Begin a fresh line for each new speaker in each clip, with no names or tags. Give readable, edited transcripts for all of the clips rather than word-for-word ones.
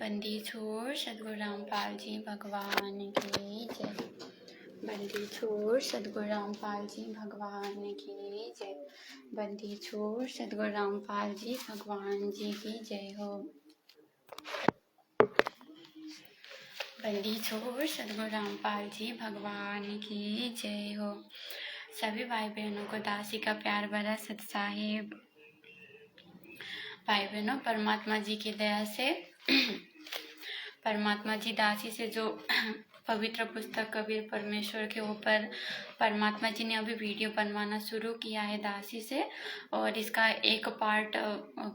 बंदी छोड़ सदगुरु रामपाल जी भगवान की जय। बंदी छोड़ सदगुरु रामपाल जी भगवान की जय। बंदी छोड़ सदगुरु रामपाल जी भगवान जी की जय हो। बंदी छोड़ सदगुरु रामपाल जी भगवान की जय हो। सभी भाई बहनों को दासी का प्यार भरा सत साहिब। भाई बहनों, परमात्मा जी की दया से परमात्मा जी दासी से जो पवित्र पुस्तक कबीर परमेश्वर के ऊपर परमात्मा जी ने अभी वीडियो बनवाना शुरू किया है दासी से, और इसका एक पार्ट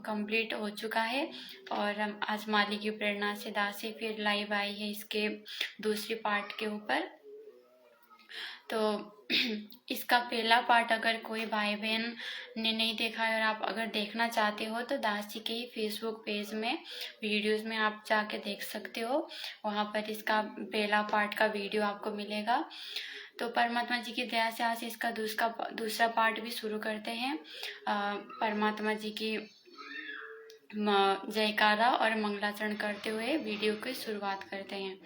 कंप्लीट हो चुका है। और हम आज माली की प्रेरणा से दासी फिर लाइव आई है इसके दूसरी पार्ट के ऊपर। तो इसका पहला पार्ट अगर कोई भाई बहन ने नहीं देखा है और आप अगर देखना चाहते हो तो दासी के ही फेसबुक पेज में वीडियोस में आप जाके देख सकते हो। वहाँ पर इसका पहला पार्ट का वीडियो आपको मिलेगा। तो परमात्मा जी की दया से आज इसका दूसरा पार्ट भी शुरू करते हैं। परमात्मा जी की जयकारा और मंगलाचरण करते हुए वीडियो की शुरुआत करते हैं।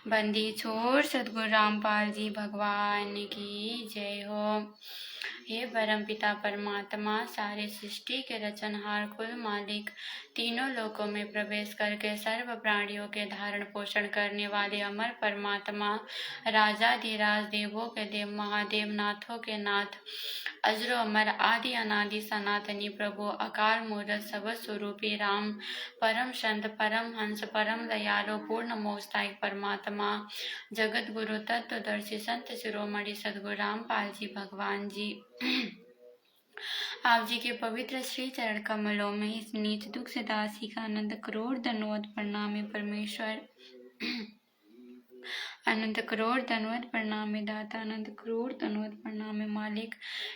बंदी छोड़ सदगुरु रामपाल जी भगवान की जय हो। हे परम पिता परमात्मा, सारे सृष्टि के रचनहार कुल मालिक, तीनों लोकों में प्रवेश करके सर्व प्राणियों के धारण पोषण करने वाले अमर परमात्मा, राजाधिराज देवों के देव, महादेव नाथों के नाथ, अजरो अमर आदि अनादि सनातनी प्रभु, अकाल मूर्त सब स्वरूपी राम, परम संत परम हंस परम दयालु पूर्ण मोक्षदायक परमात्मा, जगत गुरु तत्वदर्शी संत शिरोमणि सदगुरु रामपाल जी भगवान जी आप जी के पवित्र श्री चरण कमलों में इस नीच दुख से दासी का आनंद करोड़ धन्यवाद प्रणाम है परमेश्वर। अनंत करोड़ धन्यवाद प्रणाम है दाता, अनंत करोड़ धन्यवाद प्रणाम है मालिक।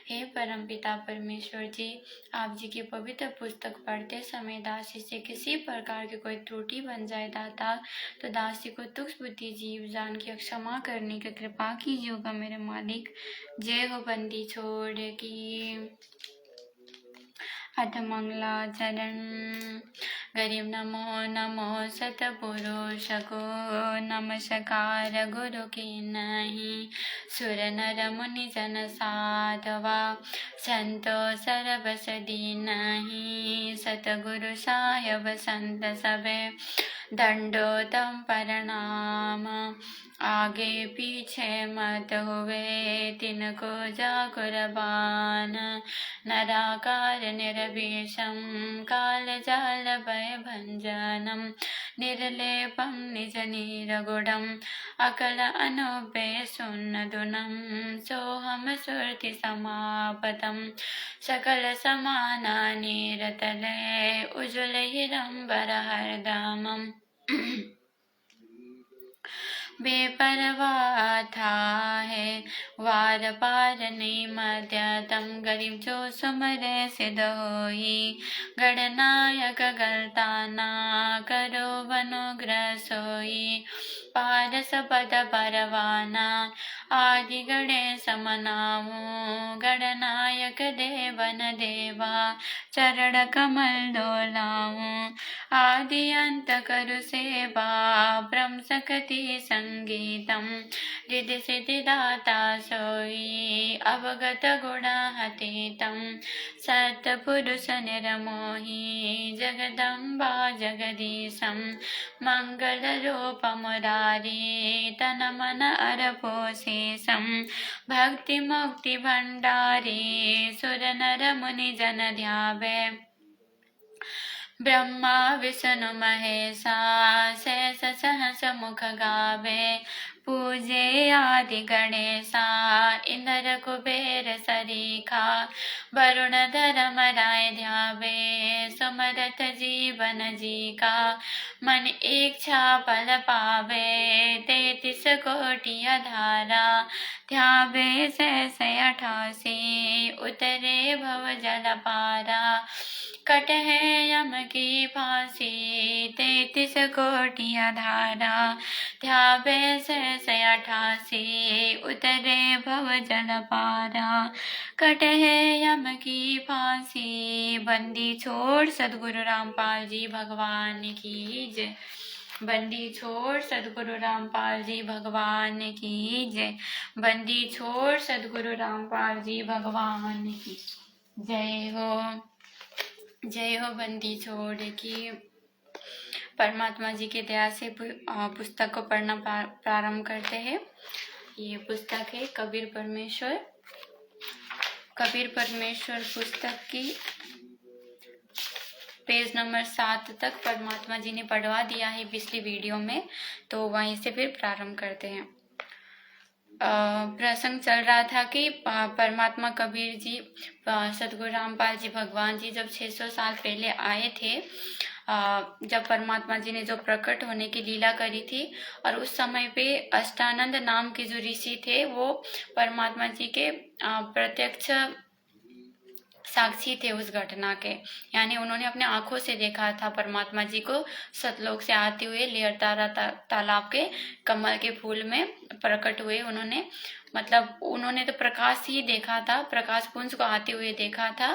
हे परम पिता परमेश्वर जी, आप जी की पवित्र पुस्तक पढ़ते समय दासी से किसी प्रकार की कोई त्रुटि बन जाए दाता, तो दासी को तुक्ष बुद्धि जीव जान की क्षमा करने की कृपा कीजिएगा मेरे मालिक। जय हो बंदी छोड़ की। अथ मंगलाचरण। गरीब नमो नमो सतपुरुष को, नमस्कार गुरु की नहीं, सुर नर मुनि जन साधवा, संतो सरबस दीनहि, सतगुरु साहेब संत सबे, दंडोतम प्रणाम। आगे पीछे मत हुए तिनको जा कुर्बान, नराकार निर्विषम काल जाल भय भंजनम, निर्लेपम निज नीरगुणम, अकल अनुपे सुन्नदुनम, सोहम सुरति समापतम, सकल समाना नीरतले, उज्ज्वल हिरंबर हरदमम। बेपरवाह था है वार पार नहीं मध्यतम, गरीब जो सुमरे सिद्ध होई, गणनायक गलता ना करो अनुग्रह सोई, पारस पद परवाना आदि गणेश मनाऊं, गणनायक देवन देवा चरण कमल डोलाऊं, आदि अंत करु सेवा ब्रह्म सकति संगीतम, रिद्धि सिद्धि दाता सोई, अवगत गुण हतीतम, सत्पुरुष निर्मोही, जगदम्बा जगदीशम, मंगल रूप मुरारी, तन मन अरपो शेषम, भक्ति मुक्ति भंडारी, सुर नर मुनि जन ध्यावे, ब्रह्मा विष्णु महेशा शेष सहस मुख गावे, पूजे आदि गणेशा इंद्र कुबेर सरीखा, वरुण धर्म राय ध्यावे, सुमरत जीवन जी का, मन इच्छा फल पावे, 33 कोटि धारा ध्यावे, शेष 88 उतरे भव जल पारा, कट है यम की फांसी, 33 कोटि धारा ध्यावे, शेष 88 उतरे भव जल पारा, कट है यम की फांसी। बंदी छोड़ सदगुरु रामपाल जी भगवान की जय। बंदी छोड़ सदगुरु रामपाल जी भगवान की जय। बंदी छोड़ सदगुरु रामपाल जी भगवान की जय हो। जय हो बंदी छोड़ की। परमात्मा जी की दया से पुस्तक को पढ़ना प्रारंभ करते हैं। ये पुस्तक है कबीर परमेश्वर। कबीर परमेश्वर पुस्तक की पेज नंबर 7 तक परमात्मा जी ने पढ़वा दिया है पिछली वीडियो में, तो वहीं से फिर प्रारंभ करते हैं। प्रसंग चल रहा था कि परमात्मा कबीर जी सतगुरु रामपाल जी भगवान जी जब 600 साल पहले आए थे, जब परमात्मा जी ने जो प्रकट होने की लीला करी थी, और उस समय पे अष्टानंद नाम के जो ऋषि थे वो परमात्मा जी के प्रत्यक्ष साक्षी थे उस घटना के। यानी उन्होंने अपने आंखों से देखा था परमात्मा जी को सतलोक से आते हुए लेहरतारा तालाब के कमल के फूल में प्रकट हुए। उन्होंने तो प्रकाश ही देखा था, प्रकाश पुंज को आते हुए देखा था,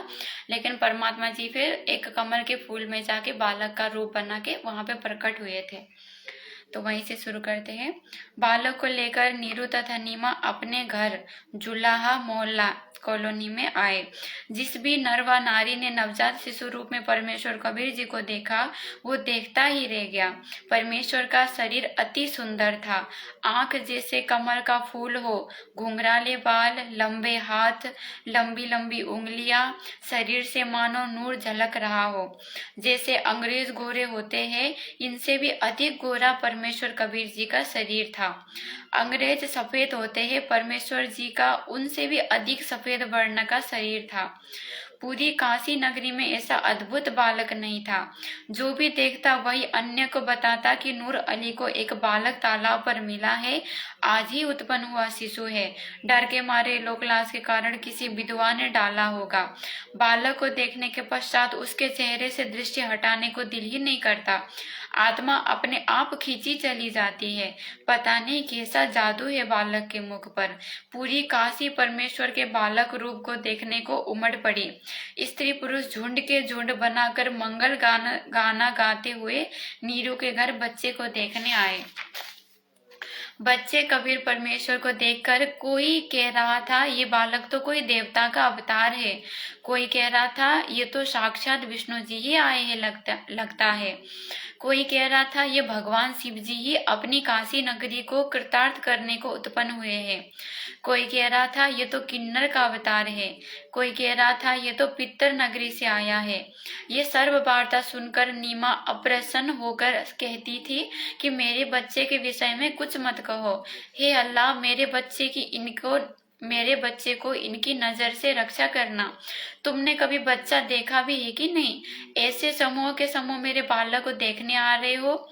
लेकिन परमात्मा जी फिर एक कमल के फूल में जाके बालक का रूप बना के वहां पे प्रकट हुए थे। तो वहीं से शुरू करते हैं। बालक को लेकर नीरू तथा नीमा अपने घर जुलाहा मोहल्ला कॉलोनी में आए। जिस भी नर व नारी ने नवजात शिशु रूप में परमेश्वर कबीर जी को देखा, वो देखता ही रह गया। परमेश्वर का शरीर अति सुंदर था। आंख जैसे कमल का फूल हो, घुंघराले बाल, लंबे हाथ, लंबी लंबी उंगलियां, शरीर से मानो नूर झलक रहा हो। जैसे अंग्रेज गोरे होते हैं, इनसे भी अधिक गोरा परमेश्वर कबीर जी का शरीर था। अंग्रेज सफेद होते हैं, परमेश्वर जी का उनसे भी अधिक सफेद वर्ण का शरीर था। पूरी काशी नगरी में ऐसा अद्भुत बालक नहीं था। जो भी देखता वही अन्य को बताता कि नूर अली को एक बालक तालाब पर मिला है, आज ही उत्पन्न हुआ शिशु है। डर के मारे लोकलाज के कारण किसी विधवा ने डाला होगा। बालक को देखने के पश्चात उसके चेहरे से दृष्टि हटाने को दिल ही नहीं करता। आत्मा अपने आप खींची चली जाती है। पता नहीं कैसा जादू है बालक के मुख पर। पूरी काशी परमेश्वर के बालक रूप को देखने को उमड़ पड़ी। स्त्री पुरुष झुंड के झुंड बनाकर मंगल गाना गाते हुए नीरू के घर बच्चे को देखने आए। बच्चे कबीर परमेश्वर को देखकर कोई कह रहा था ये बालक तो कोई देवता का अवतार है, कोई कह रहा था ये तो साक्षात विष्णु जी ही आए हैं लगता है, कोई कह रहा था ये भगवान शिव जी ही अपनी काशी नगरी को कृतार्थ करने को उत्पन्न हुए हैं, कोई कह रहा था ये तो किन्नर का अवतार है, कोई कह रहा था ये तो पितर नगरी से आया है। ये सर्व वार्ता सुनकर नीमा अप्रसन्न होकर कहती थी कि मेरे बच्चे के विषय में कुछ मत कहो। हे अल्लाह, मेरे बच्चे को इनकी नजर से रक्षा करना। तुमने कभी बच्चा देखा भी है कि नहीं? ऐसे समूह के समूह मेरे बालक को देखने आ रहे हो।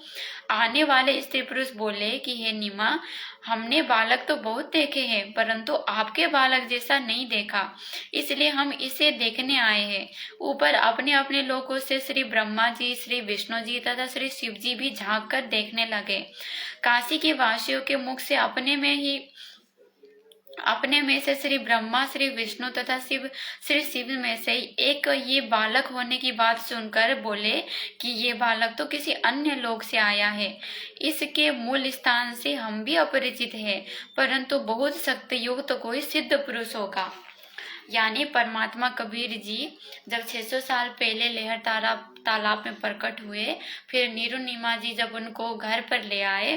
आने वाले स्त्री पुरुष बोले कि हे नीमा, हमने बालक तो बहुत देखे हैं, परंतु आपके बालक जैसा नहीं देखा, इसलिए हम इसे देखने आए हैं। ऊपर अपने अपने लोगों से श्री ब्रह्मा जी, श्री विष्णु जी तथा श्री शिव जी भी झांक कर देखने लगे। काशी के वासियों के मुख से अपने में से श्री ब्रह्मा, श्री विष्णु तथा श्री शिव में से एक ये बालक होने की बात सुनकर बोले कि ये बालक तो किसी अन्य लोक से आया है। इसके मूल स्थान से हम भी अपरिचित हैं, परंतु बहुत शक्ति युक्त कोई सिद्ध पुरुष होगा। यानी परमात्मा कबीर जी जब 600 साल पहले लेहरतारा तालाब में प्रकट हुए, फिर नीरू नीमा जी जब उनको घर पर ले आए,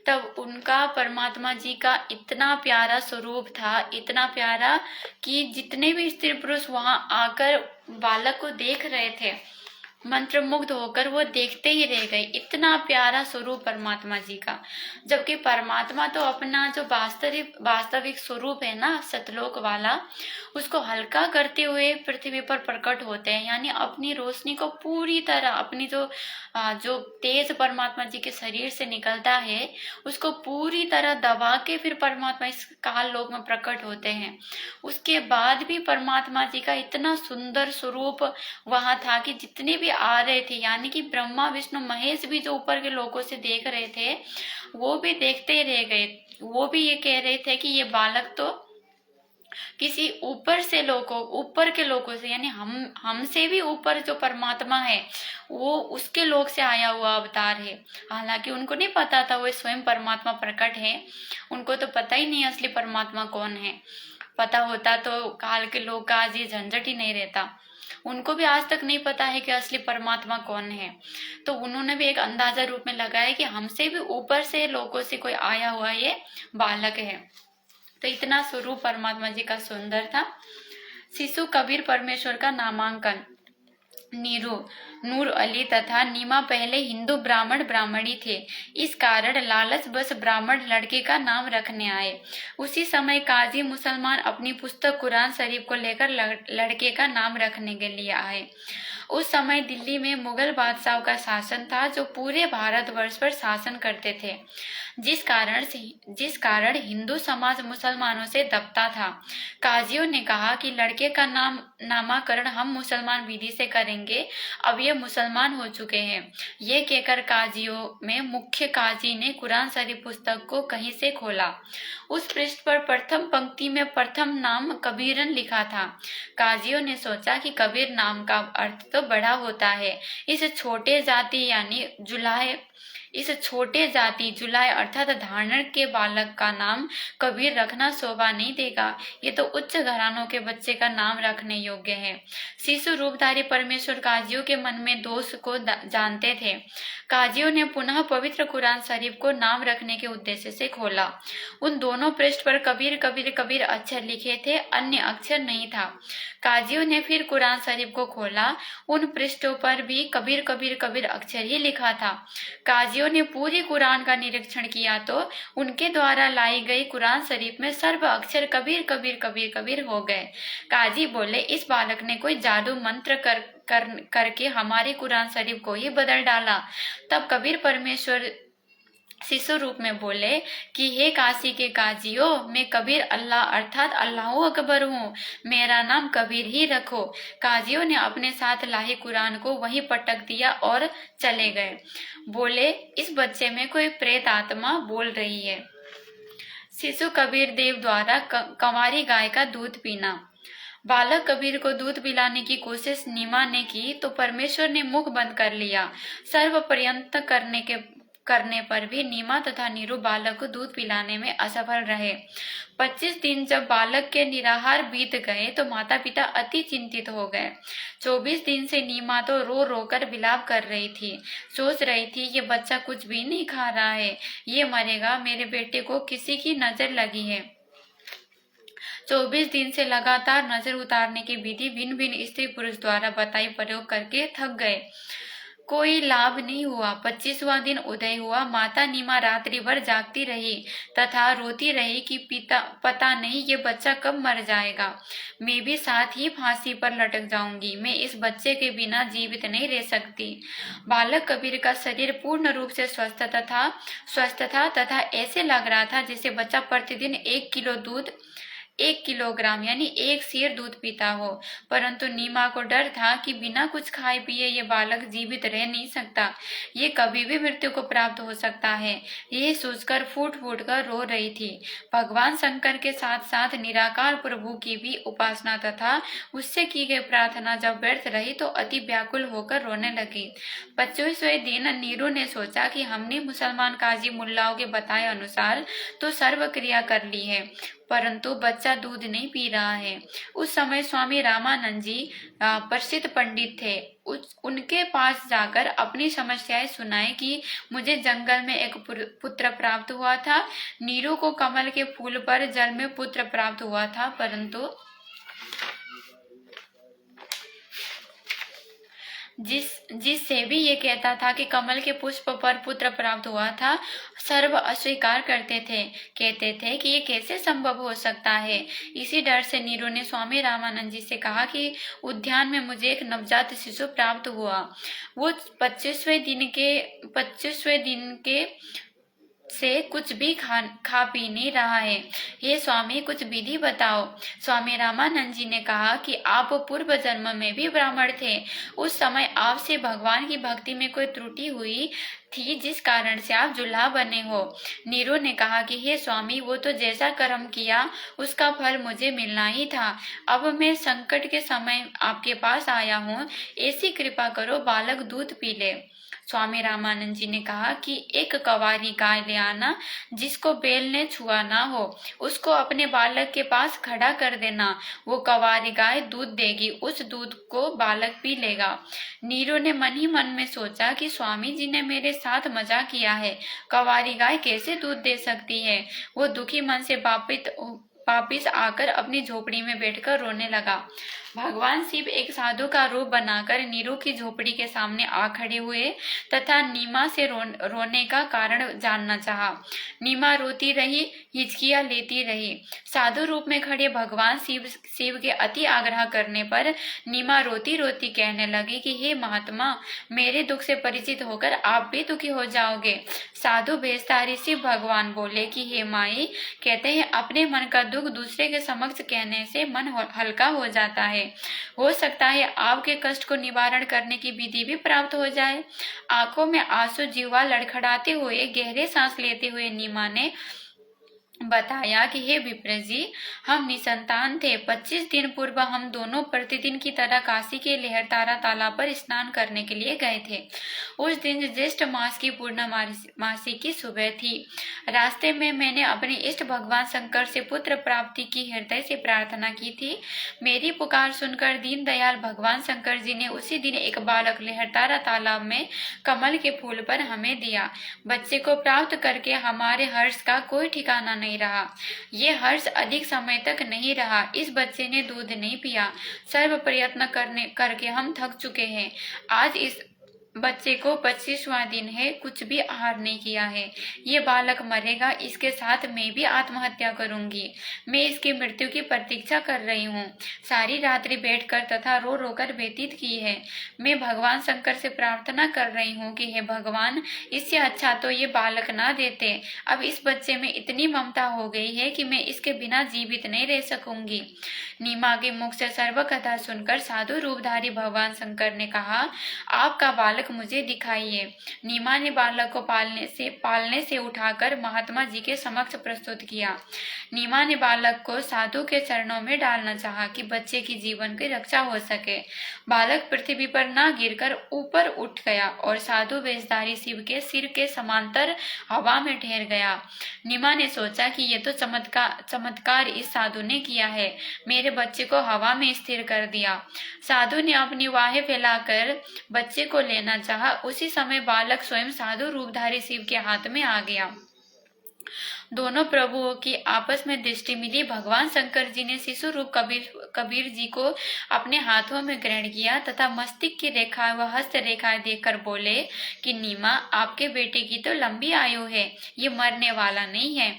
तब उनका परमात्मा जी का इतना प्यारा स्वरूप था, इतना प्यारा कि जितने भी स्त्री पुरुष वहां आकर बालक को देख रहे थे, मंत्रमुग्ध होकर वो देखते ही रह गए। इतना प्यारा स्वरूप परमात्मा जी का। जबकि परमात्मा तो अपना जो वास्तविक स्वरूप है ना, सतलोक वाला, उसको हल्का करते हुए पृथ्वी पर प्रकट होते हैं। यानी अपनी रोशनी को पूरी तरह, अपनी जो तेज परमात्मा जी के शरीर से निकलता है, उसको पूरी तरह दबा के फिर परमात्मा इस काल लोक में प्रकट होते हैं। उसके बाद भी परमात्मा जी का इतना सुंदर स्वरूप वहां था कि जितने भी आ रहे थे, यानी कि ब्रह्मा विष्णु महेश भी जो ऊपर के लोगों से देख रहे थे, वो भी देखते ही रह गए। वो भी ये कह रहे थे कि ये बालक तो किसी ऊपर के लोगों से, यानी हमसे भी ऊपर जो परमात्मा है वो उसके लोक से आया हुआ अवतार है। हालांकि उनको नहीं पता था वो स्वयं परमात्मा प्रकट है, उनको तो पता ही नहीं असली परमात्मा कौन है। पता होता तो काल के लोग का आज ये झंझट ही नहीं रहता। उनको भी आज तक नहीं पता है कि असली परमात्मा कौन है, तो उन्होंने भी एक अंदाजा रूप में लगाया कि हमसे भी ऊपर से लोगों से कोई आया हुआ ये बालक है। तो इतना स्वरूप परमात्मा जी का सुंदर था। शिशु कबीर परमेश्वर का नामांकन। नीरू नूर अली तथा नीमा पहले हिंदू ब्राह्मण ब्राह्मणी थे, इस कारण लालच बस ब्राह्मण लड़के का नाम रखने आए। उसी समय काजी मुसलमान अपनी पुस्तक कुरान शरीफ को लेकर लड़के का नाम रखने के लिए आए। उस समय दिल्ली में मुगल बादशाह का शासन था जो पूरे भारतवर्ष पर शासन करते थे, जिस कारण हिंदू समाज मुसलमानों से दबता था। काजियों ने कहा कि लड़के का नामाकरण हम मुसलमान विधि से करेंगे, अब ये मुसलमान हो चुके हैं। ये कहकर काजियों में मुख्य काजी ने कुरान शरीफ पुस्तक को कहीं से खोला। उस पृष्ठ पर प्रथम पंक्ति में प्रथम नाम कबीरन लिखा था। काजियों ने सोचा कि कबीर नाम का अर्थ तो बड़ा होता है, इस छोटे जुलाहे अर्थात धारण के बालक का नाम कबीर रखना शोभा नहीं देगा, ये तो उच्च घरानों के बच्चे का नाम रखने योग्य है। शिशु रूपधारी परमेश्वर काजियों के मन में दोष को जानते थे। काजियों ने पुनः पवित्र कुरान शरीफ को नाम रखने के उद्देश्य से खोला। उन दोनों पृष्ठ पर कबीर कबीर कबीर अक्षर लिखे थे, अन्य अक्षर नहीं था। काजियों ने फिर कुरान शरीफ को खोला, उन पृष्ठों पर भी कबीर कबीर कबीर अक्षर ही लिखा था। काजियों ने पूरी कुरान का निरीक्षण किया तो उनके द्वारा लाई गई कुरान शरीफ में सर्व अक्षर कबीर कबीर कबीर कबीर हो गए। काजी बोले, इस बालक ने कोई जादू मंत्र करके हमारी कुरान शरीफ को ही बदल डाला। तब कबीर परमेश्वर शिशु रूप में बोले कि हे काशी के काजियों, मैं कबीर अल्लाह अर्थात अल्लाह अकबर हूँ, मेरा नाम कबीर ही रखो। काजियों ने अपने साथ लाही कुरान को वहीं पटक दिया और चले गए। बोले, इस बच्चे में कोई प्रेत आत्मा बोल रही है। शिशु कबीर देव द्वारा कंवारी गाय का दूध पीना। बालक कबीर को दूध पिलाने की कोशिश नीमा ने की तो परमेश्वर ने मुख बंद कर लिया। सर्व पर्यंत करने पर भी नीमा तथा नीरू बालक को दूध पिलाने में असफल रहे। 25 दिन जब बालक के निराहार बीत गए तो माता पिता अति चिंतित हो गए। 24 दिन से नीमा तो रो रो कर विलाप कर रही थी, सोच रही थी ये बच्चा कुछ भी नहीं खा रहा है, ये मरेगा, मेरे बेटे को किसी की नजर लगी है। 24 दिन से लगातार नजर उतारने की विधि भिन्न भिन्न स्त्री पुरुष द्वारा बताई प्रयोग करके थक गए, कोई लाभ नहीं हुआ। 25वां दिन उदय हुआ। माता नीमा रात्रि भर जागती रही तथा रोती रही कि पता नहीं ये बच्चा कब मर जाएगा, मैं भी साथ ही फांसी पर लटक जाऊंगी, मैं इस बच्चे के बिना जीवित नहीं रह सकती। बालक कबीर का शरीर पूर्ण रूप से स्वस्थ था तथा ऐसे लग रहा था जैसे बच्चा प्रतिदिन 1 किलोग्राम यानी 1 सेर दूध पीता हो। परंतु नीमा को डर था कि बिना कुछ खाए पिए ये बालक जीवित रह नहीं सकता, ये कभी भी मृत्यु को प्राप्त हो सकता है। ये सोचकर फूट फूट कर रो रही थी। भगवान शंकर के साथ साथ निराकार प्रभु की भी उपासना तथा उससे की गई प्रार्थना जब व्यर्थ रही तो अति व्याकुल होकर रोने लगी। 25वें दिन नीरू ने सोचा कि हमने मुसलमान काजी मुल्लाओं के बताए अनुसार तो सर्व क्रिया कर ली है, परंतु बच्चा दूध नहीं पी रहा है। उस समय स्वामी रामानंद जी प्रसिद्ध पंडित थे। उनके पास जाकर अपनी समस्याएं सुनाई कि मुझे जंगल में एक पुत्र प्राप्त हुआ था, नीरू को कमल के फूल पर जल में पुत्र प्राप्त हुआ था, परंतु जिससे भी ये कहता था कि कमल के पुष्प पर पुत्र प्राप्त हुआ था, सर्व अस्वीकार करते थे, कहते थे कि ये कैसे संभव हो सकता है। इसी डर से नीरू ने स्वामी रामानंद जी से कहा कि उद्यान में मुझे एक नवजात शिशु प्राप्त हुआ। वो 25वें दिन के से कुछ भी खा पी नहीं रहा है। हे स्वामी, कुछ विधि बताओ। स्वामी रामानंद जी ने कहा कि आप पूर्व जन्म में भी ब्राह्मण थे। उस समय आपसे भगवान की भक्ति में कोई त्रुटि हुई थी, जिस कारण से आप जुल्हा बने हो। नीरू ने कहा कि हे स्वामी, वो तो जैसा कर्म किया उसका फल मुझे मिलना ही था। अब मैं संकट के समय आपके पास आया हूँ, ऐसी कृपा करो बालक दूध पी ले। स्वामी रामानंद जी ने कहा कि एक कवारी गाय ले आना, जिसको बैल ने छुआ ना हो। उसको अपने बालक के पास खड़ा कर देना। वो कवारी गाय दूध देगी, उस दूध को बालक पी लेगा। नीरू ने मन ही मन में सोचा कि स्वामी जी ने मेरे साथ मजाक किया है। कवारी गाय कैसे दूध दे सकती है। वो दुखी मन से वापिस आकर अपनी झोपड़ी में बैठकर रोने लगा। भगवान शिव एक साधु का रूप बनाकर नीरू की झोपड़ी के सामने आ खड़े हुए तथा नीमा से रोने का कारण जानना चाहा। नीमा रोती रही, हिचकियां लेती रही। साधु रूप में खड़े भगवान शिव के अति आग्रह करने पर नीमा रोती रोती कहने लगी कि हे महात्मा, मेरे दुख से परिचित होकर आप भी दुखी हो जाओगे। साधु भेषधारी शिव भगवान बोले कि हे माई, कहते हैं अपने मन का दुख दूसरे के समक्ष कहने से मन हल्का हो जाता है। हो सकता है आपके कष्ट को निवारण करने की विधि भी प्राप्त हो जाए। आंखों में आंसू, जीवा लड़खड़ाते हुए गहरे सांस लेते हुए नीमा ने बताया कि हे विप्र जी, हम निसंतान थे। 25 दिन पूर्व हम दोनों प्रतिदिन की तरह काशी के लहरतारा तालाब पर स्नान करने के लिए गए थे। उस दिन ज्येष्ठ मास की पूर्णमासी की सुबह थी। रास्ते में मैंने अपने इष्ट भगवान शंकर से पुत्र प्राप्ति की हृदय से प्रार्थना की थी। मेरी पुकार सुनकर दीनदयाल भगवान शंकर जी ने उसी दिन एक बालक लहरतारा तालाब में कमल के फूल पर हमें दिया। बच्चे को प्राप्त करके हमारे हर्ष का कोई ठिकाना नहीं रहा। ये हर्ष अधिक समय तक नहीं रहा। इस बच्चे ने दूध नहीं पिया। सर्व प्रयत्न करके हम थक चुके हैं। आज इस बच्चे को 25वां दिन है, कुछ भी आहार नहीं किया है। ये बालक मरेगा, इसके साथ मैं भी आत्महत्या करूंगी। मैं इसकी मृत्यु की प्रतीक्षा कर रही हूँ। सारी रात्रि बैठकर तथा रो रो कर व्यतीत की है। मैं भगवान शंकर से प्रार्थना कर रही हूँ कि हे भगवान, इससे अच्छा तो ये बालक ना देते। अब इस बच्चे में इतनी ममता हो गई है कि मैं इसके बिना जीवित नहीं रह सकूंगी। नीमा के मुख से सर्व कथा सुनकर साधु रूपधारी भगवान शंकर ने कहा, आपका बालक मुझे दिखाइए। नीमा ने बालक को पालने से उठाकर महात्मा जी के समक्ष प्रस्तुत किया। नीमा ने बालक को साधु के चरणों में डालना चाहा कि बच्चे की जीवन की रक्षा हो सके। बालक पृथ्वी पर ना गिरकर ऊपर उठ गया और साधु वेशधारी शिव के सिर के समांतर हवा में ठहर गया। नीमा ने सोचा कि ये तो चमत्कार इस साधु ने किया है। मेरे बच्चे को हवा में स्थिर कर दिया। साधु ने अपनी बाहें फैलाकर बच्चे को लेना चाहा। उसी समय बालक स्वयं साधु रूपधारी शिव के हाथ में आ गया। दोनों प्रभुओं की आपस में दृष्टि मिली। भगवान शंकर जी ने शिशु रूप कबीर जी को अपने हाथों में ग्रहण किया तथा मस्तिष्क की रेखा व हस्त रेखाएं देखकर बोले कि नीमा, आपके बेटे की तो लंबी आयु है, ये मरने वाला नहीं है।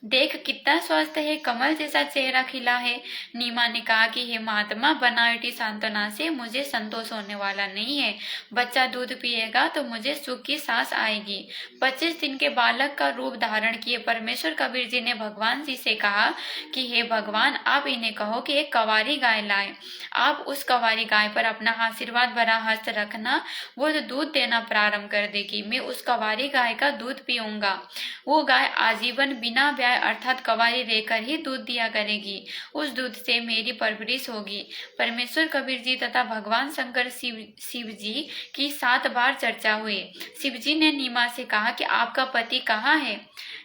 देख कितना स्वस्थ है, कमल जैसा चेहरा खिला है। नीमा ने कहा कि हे महात्मा, बनावटी सांत्वना से मुझे संतोष होने वाला नहीं है। बच्चा दूध पिएगा तो मुझे सुख की सांस आएगी। 25 दिन के बालक का रूप धारण किए परमेश्वर कबीर जी ने भगवान जी से कहा कि हे भगवान, आप इन्हें कहो कि एक कवारी गाय लाए। आप उस कवारी गाय पर अपना आशीर्वाद भरा हस्त रखना, वो दूध देना प्रारंभ कर देगी। मैं उस कवारी गाय का दूध पीऊंगा। वो गाय आजीवन बिना ब्याह अर्थात कवारी रहकर ही दूध दिया करेगी। उस दूध से मेरी परवरिश होगी। परमेश्वर कबीर जी तथा भगवान शंकर शिव जी की 7 बार चर्चा हुई। शिव जी ने नीमा से कहा कि आपका पति कहाँ है।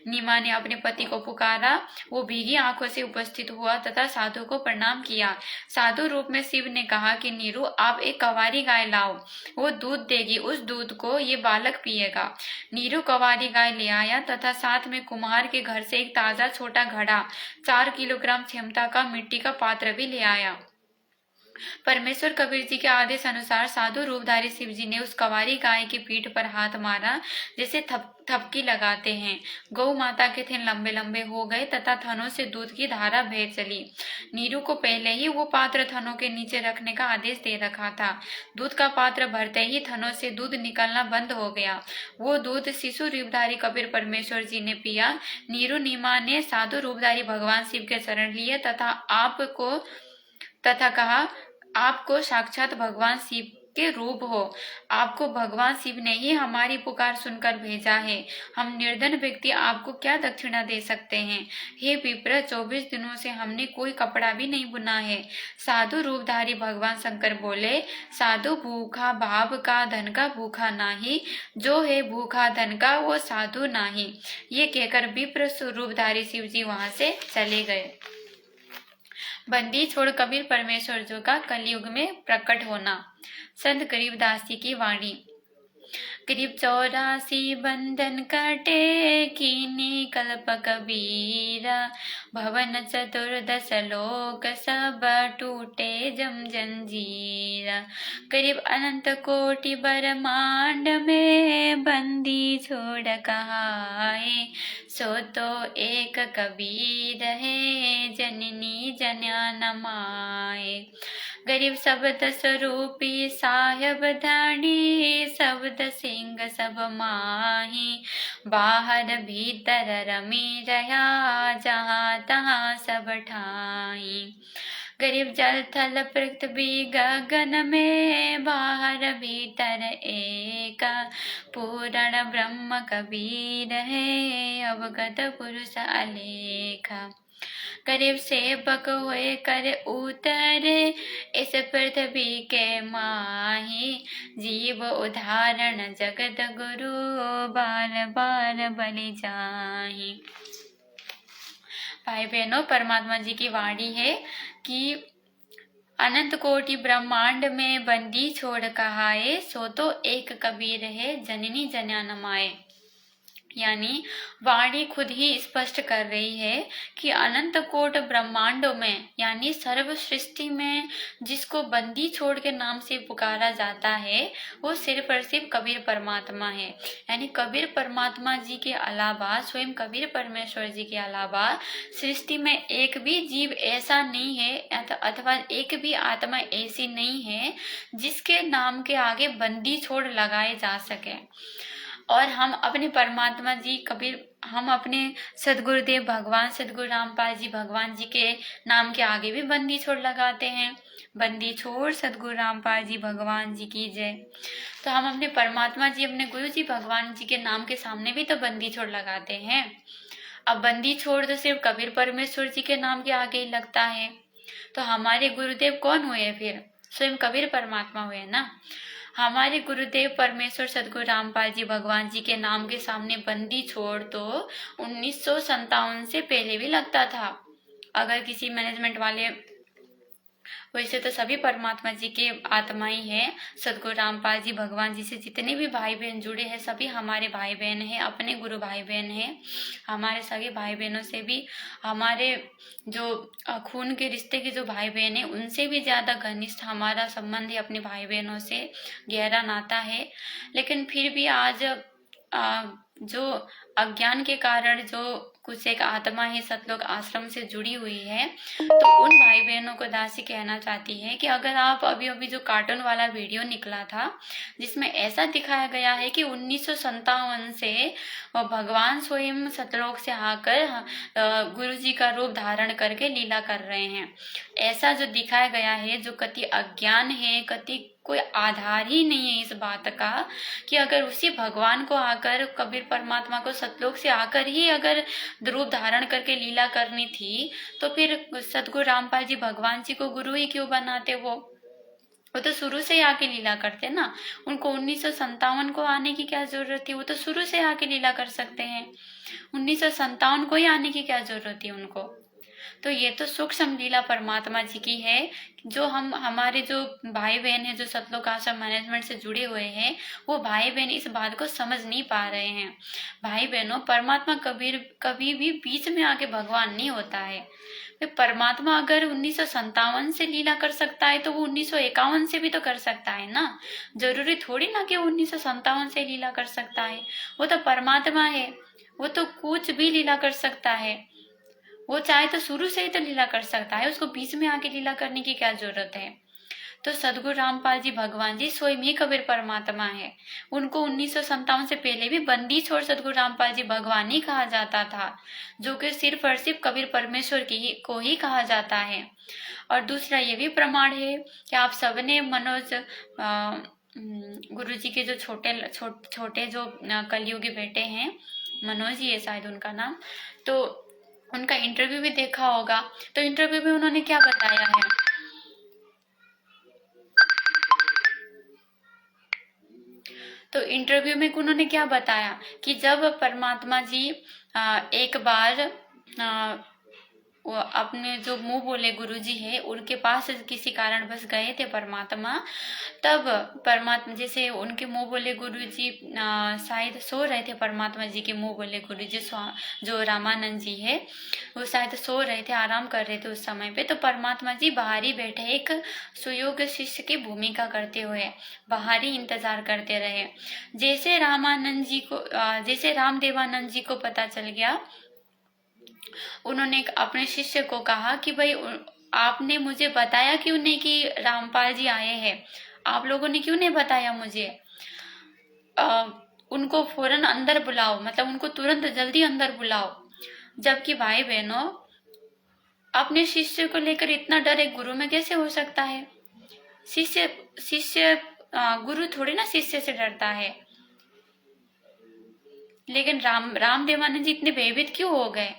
नीमा ने अपने पति को पुकारा। वो भीगी आंखों से उपस्थित हुआ तथा साधु को प्रणाम किया। साधु रूप में शिव ने कहा कि नीरू, आप एक कवारी गाय लाओ, वो दूध देगी। उस दूध को ये बालक पिएगा। नीरू कवारी गाय ले आया तथा साथ में कुम्हार के घर से एक ताजा छोटा घड़ा, 4 किलोग्राम क्षमता का मिट्टी का पात्र भी ले आया। परमेश्वर कबीर जी के आदेश अनुसार साधु रूपधारी शिव जी ने उस कंवारी गाय की पीठ पर हाथ मारा, जैसे थपकी लगाते हैं। गौ माता के थन लंबे लंबे हो गए तथा थनों से दूध की धारा बह चली। नीरू को पहले ही वो पात्र थनों के नीचे रखने का आदेश दे रखा था। दूध का पात्र भरते ही थनों से दूध निकलना बंद हो गया। वो दूध शिशु रूपधारी कबीर परमेश्वर जी ने पिया। नीरू नीमा ने साधु रूपधारी भगवान शिव के शरण लिए तथा कहा, आपको साक्षात भगवान शिव के रूप हो। आपको भगवान शिव ने ही हमारी पुकार सुनकर भेजा है। हम निर्धन व्यक्ति आपको क्या दक्षिणा दे सकते हैं। हे विप्र, 24 दिनों से हमने कोई कपड़ा भी नहीं बुना है। साधु रूपधारी भगवान शंकर बोले, साधु भूखा भाव का धन का भूखा नाही, जो है भूखा धन का वो साधु नाही। ये कहकर विप्र रूपधारी शिव जी वहां से चले गए। बंदी छोड़ कबीर परमेश्वर जो का कलयुग में प्रकट होना। संत गरीबदास जी की वाणी। करीब 84 बंधन कटे, कीनी कल्प कबीरा। भवन चतुर्दश लोक सब टूटे जम जंजीरा। करीब अनंत कोटि ब्रह्मांड में बंदी छोड़ कहाए, सो तो एक कबीर है जननी जन्या माए। गरीब शब्द स्वरूपी साहेब धानी, शब्द सिंह सब माही। बाहर भीतर रमी रहा, जहाँ तहाँ सब ठाई। गरीब जल थल पृथ्वी गगन में, बाहर भीतर एक। पूर्ण ब्रह्म कबीर है, अवगत पुरुष अलेखा। गरीब सेवक हुए कर उतरे, इस पृथ्वी के माही। जीव उदाहरण जगत गुरु, बार बार बलि जाहि। भाई बहनों, परमात्मा जी की वाणी है कि अनंत कोटि ब्रह्मांड में बंदी छोड़ कहाए, सो तो एक कबीर है जननी जन्या न माए। यानी वाणी खुद ही स्पष्ट कर रही है कि अनंत कोट ब्रह्मांडों में, यानी सर्व सृष्टि में जिसको बंदी छोड़ के नाम से पुकारा जाता है, वो सिर्फ और सिर्फ कबीर परमात्मा है। यानी कबीर परमात्मा जी के अलावा, स्वयं कबीर परमेश्वर जी के अलावा सृष्टि में एक भी जीव ऐसा नहीं है, अथवा एक भी आत्मा ऐसी नहीं है जिसके नाम के आगे बंदी छोड़ लगाए जा सके। और हम अपने परमात्मा जी कबीर, हम अपने सदगुरुदेव भगवान सदगुरु रामपाल जी भगवान जी के नाम के आगे भी बंदी छोड़ लगाते हैं। बंदी छोड़ सदगुरु रामपाल जी भगवान जी की जय। तो हम अपने परमात्मा जी, अपने गुरु जी भगवान जी के नाम के सामने भी तो बंदी छोड़ लगाते हैं। अब बंदी छोड़ तो सिर्फ कबीर परमेश्वर जी के नाम के आगे ही लगता है। तो हमारे गुरुदेव कौन हुए फिर? स्वयं कबीर परमात्मा हुए ना। हमारे गुरुदेव परमेश्वर सदगुरु रामपाल जी भगवान जी के नाम के सामने बंदी छोड़ तो 1957 से पहले भी लगता था। अगर किसी मैनेजमेंट वाले, वैसे तो सभी परमात्मा जी के आत्माएं हैं। सदगुरु रामपाल जी भगवान जी से जितने भी भाई बहन जुड़े हैं सभी हमारे भाई बहन हैं, अपने गुरु भाई बहन हैं। हमारे सगे भाई बहनों से भी, हमारे जो खून के रिश्ते के जो भाई बहन हैं उनसे भी ज़्यादा घनिष्ठ हमारा संबंध है, अपने भाई बहनों से गहरा नाता है। लेकिन फिर भी आज जो अज्ञान के कारण जो कुछ एक आत्मा ही सतलोक आश्रम से जुड़ी हुई है, तो उन भाई बहनों को दासी कहना चाहती है कि अगर आप अभी जो कार्टून वाला वीडियो निकला था जिसमें ऐसा दिखाया गया है कि 1957 से भगवान स्वयं सतलोक से आकर गुरु जी का रूप धारण करके लीला कर रहे हैं, ऐसा जो दिखाया गया है, जो कति अज्ञान है, कति कोई आधार ही नहीं है इस बात का कि अगर उसी भगवान को आकर, कबीर परमात्मा को सतलोक से आकर ही अगर रूप धारण करके लीला करनी थी, तो फिर सदगुरु रामपाल जी भगवान जी को गुरु ही क्यों बनाते? वो तो शुरू से ही आके लीला करते ना। उनको 1957 को आने की क्या जरूरत थी? वो तो शुरू से आके लीला कर सकते हैं। 1957 को ही आने की क्या जरूरत थी उनको? तो ये तो सूक्ष्म लीला परमात्मा जी की है, जो हमारे जो भाई बहन है जो सतलोक आश्रम मैनेजमेंट से जुड़े हुए हैं, वो भाई बहन इस बात को समझ नहीं पा रहे हैं। भाई बहनों, परमात्मा कभी भी बीच में आके भगवान नहीं होता है। परमात्मा अगर 1957 से लीला कर सकता है तो वो 1951 से भी तो कर सकता है ना। जरूरी थोड़ी ना कि वो 1957 से लीला कर सकता है। वो तो परमात्मा है, वो तो कुछ भी लीला कर सकता है। वो चाहे तो शुरू से ही तो लीला कर सकता है, उसको बीच में आके लीला करने की क्या जरूरत है। तो सदगुरु रामपाल जी भगवान जी स्वयं ही कबीर परमात्मा है। उनको 1957 से पहले भी बंदी छोड़ सदगुरु रामपाल जी भगवान ही कहा जाता था, जो कि सिर्फ और सिर्फ कबीर परमेश्वर को ही कहा जाता है। और दूसरा ये भी प्रमाण है कि आप सबने मनोज गुरु जी के जो छोटे जो कलयुगी बेटे हैं, मनोज ही है शायद उनका नाम, तो उनका इंटरव्यू भी देखा होगा। तो इंटरव्यू में उन्होंने क्या बताया है, तो इंटरव्यू में उन्होंने क्या बताया कि जब परमात्मा जी एक बार वो अपने जो मुंह बोले गुरुजी है उनके पास किसी कारण बस गए थे परमात्मा, तब परमात्मा जैसे उनके मुंह बोले गुरुजी शायद सो रहे थे। परमात्मा जी के मुंह बोले गुरुजी जो रामानंद जी है वो शायद सो रहे थे, आराम कर रहे थे उस समय पे। तो परमात्मा जी बाहर ही बैठे एक सुयोग्य शिष्य की भूमिका करते हुए बाहर ही इंतजार करते रहे। जैसे जैसे रामदेवानंद जी को पता चल गया, उन्होंने अपने शिष्य को कहा कि भाई आपने मुझे बताया क्यों नहीं कि रामपाल जी आए हैं, आप लोगों ने क्यों नहीं बताया मुझे। उनको फौरन अंदर बुलाओ, मतलब उनको तुरंत जल्दी अंदर बुलाओ। जबकि भाई बहनों, अपने शिष्य को लेकर इतना डर एक गुरु में कैसे हो सकता है। शिष्य गुरु थोड़ी ना शिष्य से डरता है। लेकिन रामदेवानंद जी इतने भयभीत क्यों हो गए,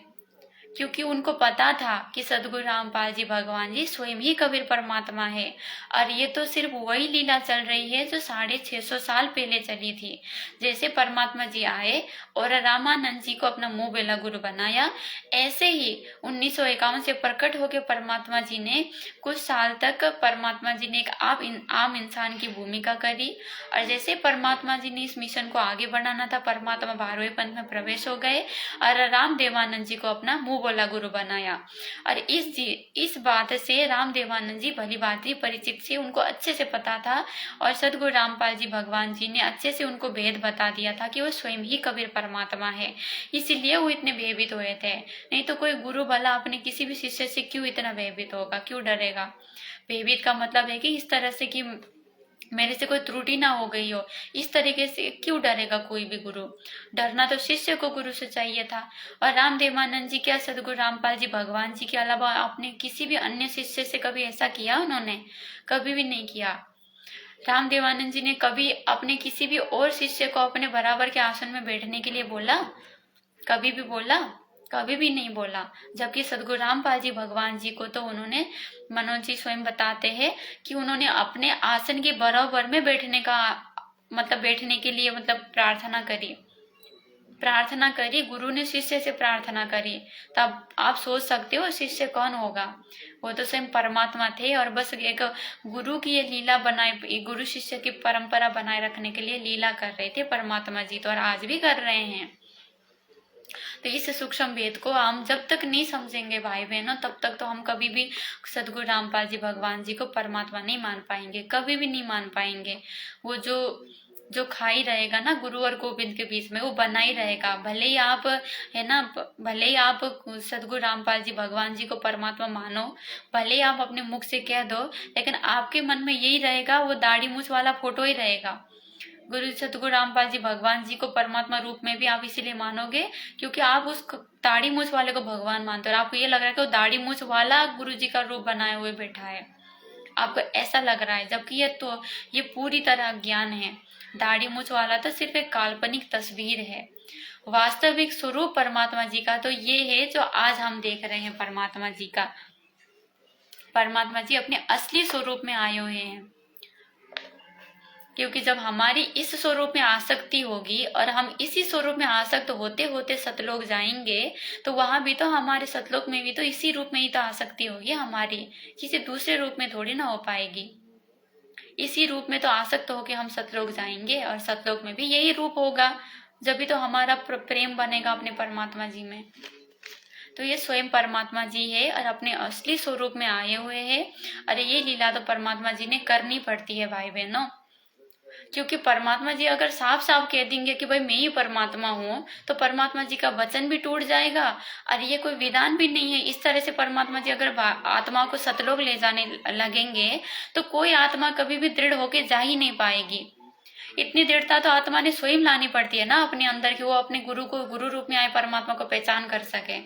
क्योंकि उनको पता था कि सदगुरु रामपाल जी भगवान जी स्वयं ही कबीर परमात्मा है। और ये तो सिर्फ वही लीला चल रही है जो 650 साल पहले चली थी। जैसे परमात्मा जी आए और रामानंद जी को अपना मुंह बेला गुरु बनाया, ऐसे ही 1951 से प्रकट होकर परमात्मा जी ने कुछ साल तक परमात्मा जी ने एक आम इंसान की भूमिका करी। और जैसे परमात्मा जी ने इस मिशन को आगे बढ़ाना था, परमात्मा 12वें पंथ में प्रवेश हो गए और रामदेवानंद जी को अपना मुंह बोला गुरु बनाया। और इस बात से रामदेवानंद जी भली भांति परिचित से, उनको अच्छे से पता था। और सदगुरु रामपाल जी भगवान जी ने अच्छे से उनको भेद बता दिया था कि वो स्वयं ही कबीर परमात्मा है, इसीलिए वो इतने भयभीत हुए थे। नहीं तो कोई गुरु भला अपने किसी भी शिष्य से क्यों इतना भयभीत होगा, क्यों डरेगा। भयभीत का मतलब है कि इस तरह से कि मेरे से कोई त्रुटि ना हो गई हो, इस तरीके से क्यों डरेगा कोई भी गुरु। डरना तो शिष्य को गुरु से चाहिए था। और रामदेवानंद जी क्या सदगुरु रामपाल जी भगवान जी के अलावा आपने किसी भी अन्य शिष्य से कभी ऐसा किया? उन्होंने कभी भी नहीं किया। रामदेवानंद जी ने कभी अपने किसी भी और शिष्य को अपने बराबर के आसन में बैठने के लिए बोला? कभी भी बोला? कभी भी नहीं बोला। जबकि सदगुरु रामपाल जी भगवान जी को तो उन्होंने, मनोज जी स्वयं बताते हैं कि उन्होंने अपने आसन के बराबर में बैठने के लिए प्रार्थना करी। गुरु ने शिष्य से प्रार्थना करी। तब आप सोच सकते हो शिष्य कौन होगा, वो तो स्वयं परमात्मा थे। और बस एक गुरु की ये लीला बनाए, गुरु शिष्य की परंपरा बनाए रखने के लिए लीला कर रहे थे परमात्मा जी, तो और आज भी कर रहे हैं। तो इस सूक्ष्म भेद को हम जब तक नहीं समझेंगे भाई बहनों, तब तक तो हम कभी भी सदगुरु रामपाल जी भगवान जी को परमात्मा नहीं मान पाएंगे, कभी भी नहीं मान पाएंगे। वो जो खाई रहेगा ना गुरु और गोविंद के बीच में, वो बना ही रहेगा। भले ही आप है ना, भले ही आप सदगुरु रामपाल जी भगवान जी को परमात्मा मानो, भले ही आप अपने मुख से कह दो, लेकिन आपके मन में यही रहेगा, वो दाढ़ी मूछ वाला फोटो ही रहेगा। गुरु सतगुरु रामपाल जी भगवान जी को परमात्मा रूप में भी आप इसीलिए मानोगे क्योंकि आप उस दाढ़ी मूछ वाले को भगवान मानते हो, और आपको ये लग रहा है कि वो दाढ़ी मूछ वाला गुरु जी का रूप बनाए हुए बैठा है, आपको ऐसा लग रहा है। जबकि ये पूरी तरह ज्ञान है। दाढ़ी मूछ वाला तो सिर्फ एक काल्पनिक तस्वीर है। वास्तविक स्वरूप परमात्मा जी का तो ये है जो आज हम देख रहे हैं परमात्मा जी का। परमात्मा जी अपने असली स्वरूप में आए हुए हैं। क्योंकि जब हमारी इस स्वरूप में आसक्ति होगी और हम इसी स्वरूप में आसक्त होते होते सतलोक जाएंगे, तो वहां भी तो हमारे सतलोक में भी तो इसी रूप में ही तो आसक्ति होगी हमारी, किसी दूसरे रूप में थोड़ी ना हो पाएगी। इसी रूप में तो आसक्त होके हम सतलोक जाएंगे और सतलोक में भी यही रूप होगा, जब भी तो हमारा प्रेम बनेगा अपने परमात्मा जी में। तो ये स्वयं परमात्मा जी है और अपने असली स्वरूप में आए हुए हैं। अरे ये लीला तो परमात्मा जी ने करनी पड़ती है भाई बहनों, क्योंकि परमात्मा जी अगर साफ साफ कह देंगे कि भाई मैं ही परमात्मा हूँ, तो परमात्मा जी का वचन भी टूट जाएगा और ये कोई विधान भी नहीं है। इस तरह से परमात्मा जी अगर आत्मा को सतलोक ले जाने लगेंगे तो कोई आत्मा कभी भी दृढ़ होके जा ही नहीं पाएगी। इतनी दृढ़ता तो आत्मा ने स्वयं लानी पड़ती है ना अपने अंदर, कि वो अपने गुरु को, गुरु रूप में आए परमात्मा को पहचान कर सके।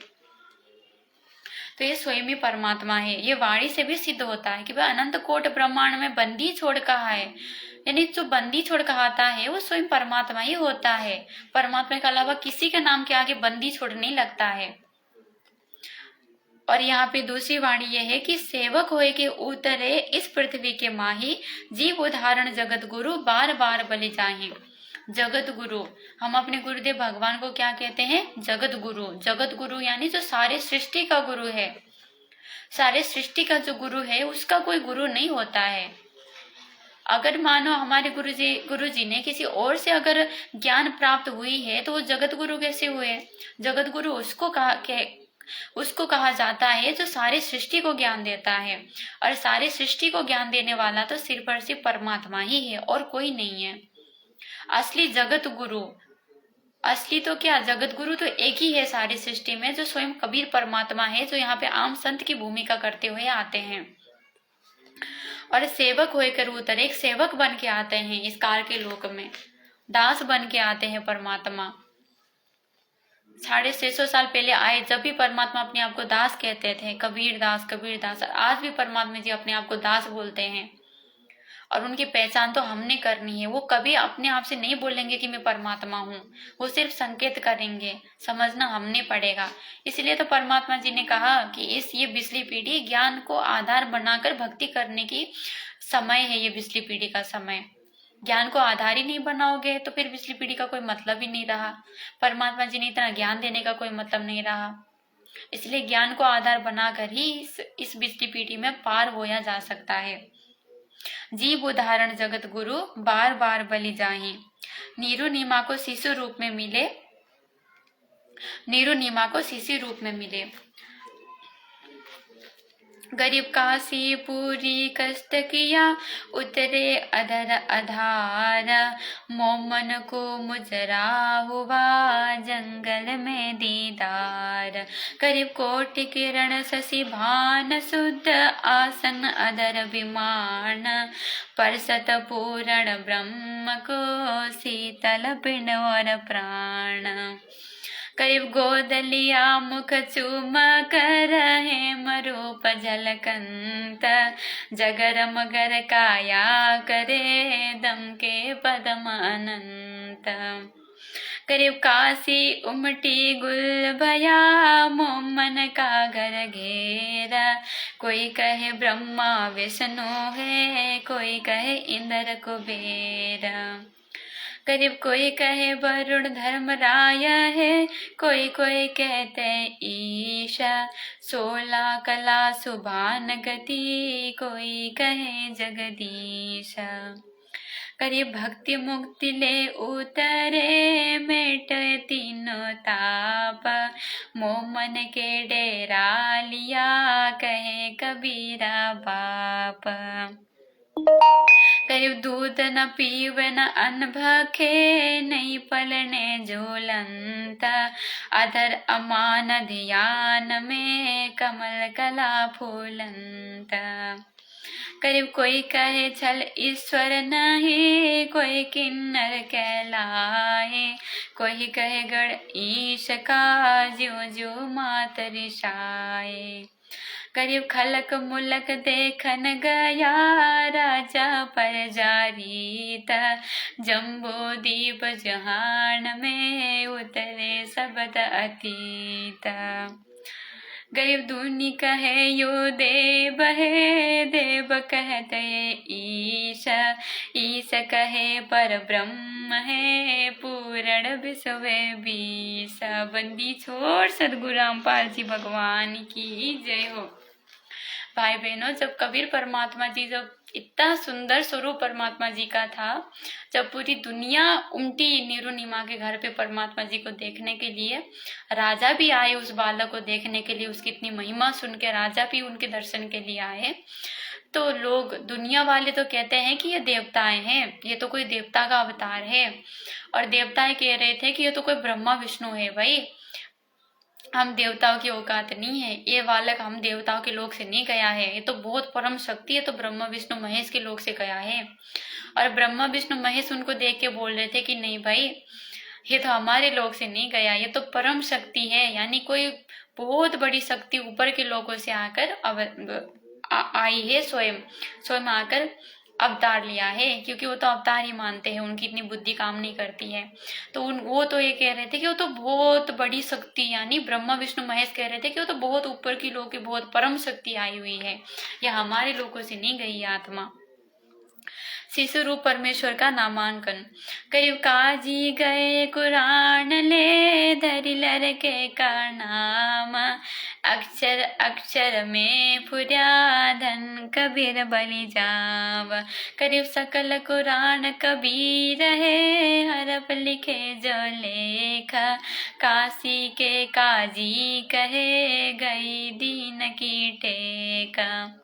तो ये स्वयं ही परमात्मा है। ये वाणी से भी सिद्ध होता है कि वह अनंत कोट ब्रह्मांड में बंदी छोड़ कहा है, यानी जो बंदी छोड़ कहता है वो स्वयं परमात्मा ही होता है। परमात्मा के अलावा किसी के नाम के आगे बंदी छोड़ नहीं लगता है। और यहाँ पे दूसरी वाणी यह है कि सेवक होए के उतरे इस पृथ्वी के माही, जीव उदाहरण जगत गुरु बार बार बलि जाहि। जगत गुरु, हम अपने गुरुदेव भगवान को क्या कहते हैं? जगत गुरु। जगत गुरु यानी जो सारे सृष्टि का गुरु है। सारे सृष्टि का जो गुरु है उसका कोई गुरु नहीं होता है। अगर मानो हमारे गुरु जी ने किसी और से अगर ज्ञान प्राप्त हुई है तो वो जगत गुरु कैसे हुए? जगत गुरु उसको कहा जाता है जो सारे सृष्टि को ज्ञान देता है, और सारे सृष्टि को ज्ञान देने वाला तो सिर्फ और सिर्फ परमात्मा ही है और कोई नहीं है। असली जगत गुरु, असली तो क्या, जगत गुरु तो एक ही है सारी सृष्टि में, जो स्वयं कबीर परमात्मा है, जो यहाँ पे आम संत की भूमिका करते हुए आते हैं। और सेवक होकर उतर, एक सेवक बन के आते हैं इस काल के लोक में, दास बन के आते हैं परमात्मा। 650 साल पहले आए जब भी परमात्मा अपने आप को दास कहते थे, कबीर दास कबीर दास। आज भी परमात्मा जी अपने आप को दास बोलते हैं और उनकी पहचान तो हमने करनी है। वो कभी अपने आप से नहीं बोलेंगे कि मैं परमात्मा हूँ, वो सिर्फ संकेत करेंगे, समझना हमने पड़ेगा। इसलिए तो परमात्मा जी ने कहा कि ये बिजली पीढ़ी ज्ञान को आधार बनाकर भक्ति करने की समय है। ये बिजली पीढ़ी का समय, ज्ञान को आधार ही नहीं बनाओगे तो फिर बिजली पीढ़ी का कोई मतलब ही नहीं रहा। परमात्मा जी ने इतना ज्ञान देने का कोई मतलब नहीं रहा। इसलिए ज्ञान को आधार बनाकर ही इस बिजली पीढ़ी में पार होया जा सकता है। जीव उदाहरण जगत गुरु बार बार बलि जाहि। नीरू नीमा को शिशु रूप में मिले, नीरू नीमा को शिशु रूप में मिले। गरीब काशी पूरी कष्ट किया, उतरे अधर आधार। मोमन को मुजरा हुआ, जंगल में दीदार। करीब कोटि किरण शशि भान, शुद्ध आसन अधर विमान। परसत पूर्ण ब्रह्म को, शीतल पिंड और प्राण। करीब गोद लिया मुख चूम कर, हेम रूप झलकंत। जगर मगर काया करे, दम के पदम अनंत। करीब काशी उमटी गुल भया, मोमन का घर घेरा। कोई कहे ब्रह्मा विष्णु है, कोई कहे इंद्र कुबेर। करीब कोई कहे वरुण धर्मराय है, कोई कोई कहते ईशा। 16 कला सुभान गति, कोई कहे जगदीश। करीब भक्ति मुक्ति ले उतरे, मेट तीनों ताप। मोमन के डेरा लिया, कहे कबीरा बाप। करीब दूध न पीव न अन्न भखे, नहीं पलने झूलंत। अधर अमान ध्यान में, कमल कला फूलंत। करीब कोई कहे छल ईश्वर नहीं, कोई किन्नर कहलाए। कोई कहे गढ़ ईश का, ज्यो ज्यो मात रिसाए। करीब खलक मुलक देखन गया, राजा पर जारीत। जम्बो दीप जहान में, उतरे शब्द अतीत। गरीब दूनी कहे यो देव है, देव कहते ईश, ईश कहे पर ब्रह्म है, पूर्ण विश्व बीस। बंदी छोड़ सदगुरु रामपाल जी भगवान की जय हो। भाई बहनों, जब कबीर परमात्मा जी, जब इतना सुंदर स्वरूप परमात्मा जी का था, जब पूरी दुनिया उमटी नीरू के घर पे परमात्मा जी को देखने के लिए, राजा भी आए उस बालक को देखने के लिए, उसकी इतनी महिमा सुन के राजा भी उनके दर्शन के लिए आए। तो लोग, दुनिया वाले तो कहते हैं कि ये देवताएं हैं, ये तो कोई देवता का अवतार है, और देवताएं कह रहे थे कि ये तो कोई ब्रह्मा विष्णु है, भाई हम देवताओं की औकात नहीं है, ये बालक हम देवताओं के लोक से नहीं गया है, ये तो बहुत परम शक्ति है, तो ब्रह्मा विष्णु महेश के लोक से गया है। और ब्रह्मा विष्णु महेश उनको देख के बोल रहे थे कि नहीं भाई, ये तो हमारे लोक से नहीं गया, ये तो परम शक्ति है, यानी कोई बहुत बड़ी शक्ति ऊपर के लोगों से आकर आई है, स्वयं स्वयं आकर अवतार लिया है, क्योंकि वो तो अवतार ही मानते हैं, उनकी इतनी बुद्धि काम नहीं करती है। तो वो तो ये कह रहे थे कि वो तो बहुत बड़ी शक्ति, यानी ब्रह्मा विष्णु महेश कह रहे थे कि वो तो बहुत ऊपर की लोग की बहुत परम शक्ति आई हुई है, यह हमारे लोगों से नहीं गई आत्मा। शिशु रूप परमेश्वर का नामांकन। करीब काजी गए कुरान ले, धरी लर के का नाम, अक्षर अक्षर में फुर्या धन कबीर बलि जाव। करीब सकल कुरान कबीर है, हरफ लिखे जो लेख, काशी के काजी कहे गई दीन की टेका।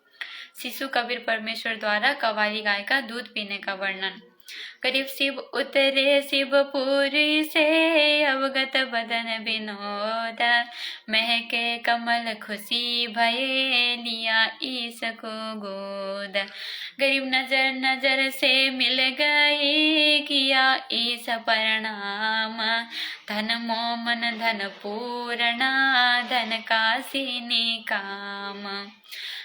शिशु कबीर परमेश्वर द्वारा कव्वाली गाय का दूध पीने का वर्णन। करीब शिव उतरे शिवपुरी से, अवगत बदन विनोद, महके कमल खुशी भये, लिया ईश को गोद। गरीब नजर नजर से मिल गई, किया ईश प्रणाम, धन मोमन धन पूर्णा, धन काशी निकाम।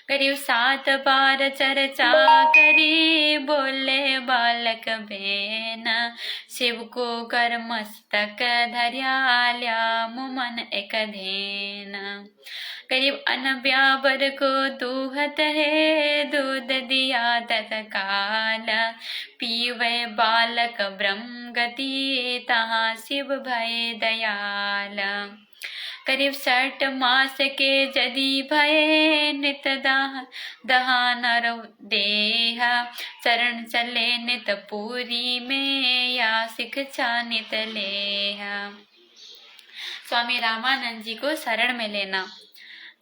करीब 7 बार चर्चा करी, बोले बालक बेन, शिव को कर मस्तक धर्या, ल्या मुमन एक धेन। करीब अनब्याबर को दूहत है, दूध दिया तत्काल, पीवे बालक ब्रह्म गति, तहाँ शिव भय दयाल। करीब 60 मास के जदि भये, नित दहान देह, शरण चले नित पूरी में, या शिक्षा नित लेहा। स्वामी रामानंद जी को शरण में लेना।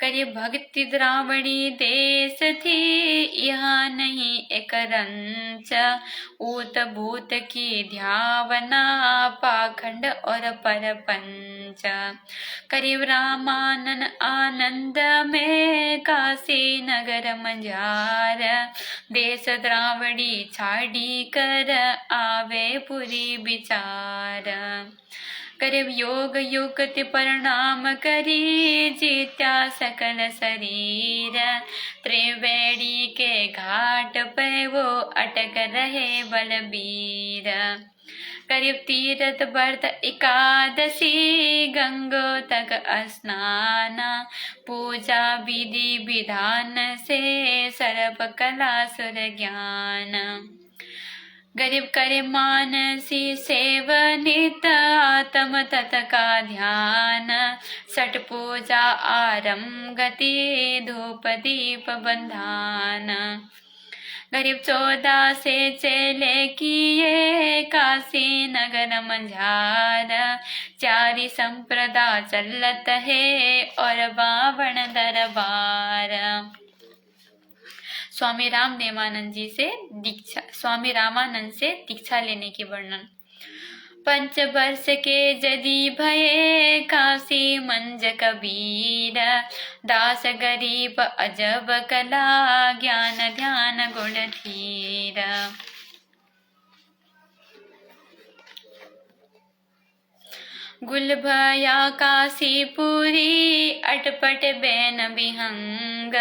करीब भक्ति द्रावणी देश थी, यहाँ नहीं एक रंच, ऊत भूत की ध्यावना, पाखंड और परपंच। करीब रामानंद आनंद में, काशी नगर मंझार, देश द्रावणी छाड़ी कर, आवे पुरी विचार। करीब योग युक्ति परिणाम करी, जीत्या सकल शरीर, त्रिवेणी के घाट पे वो अटक रहे बलबीर। करीब तीरथ व्रत एकादशी, गंगो तक स्नान, पूजा विधि विधान से, सर्प कला सुर ज्ञान। गरीब करे मानसी सेवनित, आत्म तत का ध्यान, छठ पूजा आरंभ गति, धूप दीप बंधान। गरीब 14 से चले किए, काशी नगर मंझार, चारी संप्रदा चलत है, और बावण दरबार। स्वामी रामानंद से दीक्षा लेने की वर्णन। 5 वर्ष के जदि भये, काशी मंज कबीर, दास गरीब अजब कला, ज्ञान ध्यान गुण धीर। गुल भया काशीपुरी, अटपट बैन विहंग,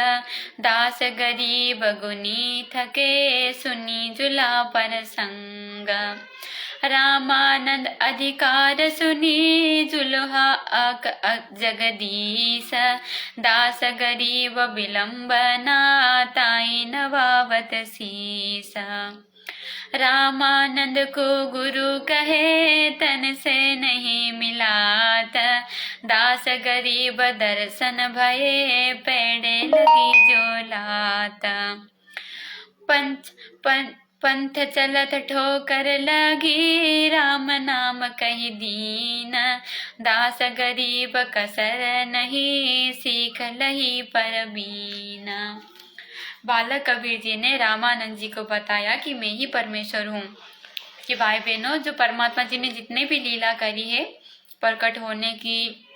दास गरीब गुनी थके, सुनी जुला पर संग। संग। रामानंद अधिकार सुनी जुल्हा जगदीश, दास गरीब विलंबना ताई नवावत शीस। रामानंद को गुरु कहे तन से नहीं मिलात, दास गरीब दर्शन भये पेड़े लगी जो लात। पंथ चलत ठोकर लगी, राम नाम कही दीन, दास गरीब कसर नहीं सीख लही परबीन। बालक कबीर जी ने रामानंद जी को बताया कि मैं ही परमेश्वर हूँ। कि भाई बहनों, जो परमात्मा जी ने जितने भी लीला करी है प्रकट होने की,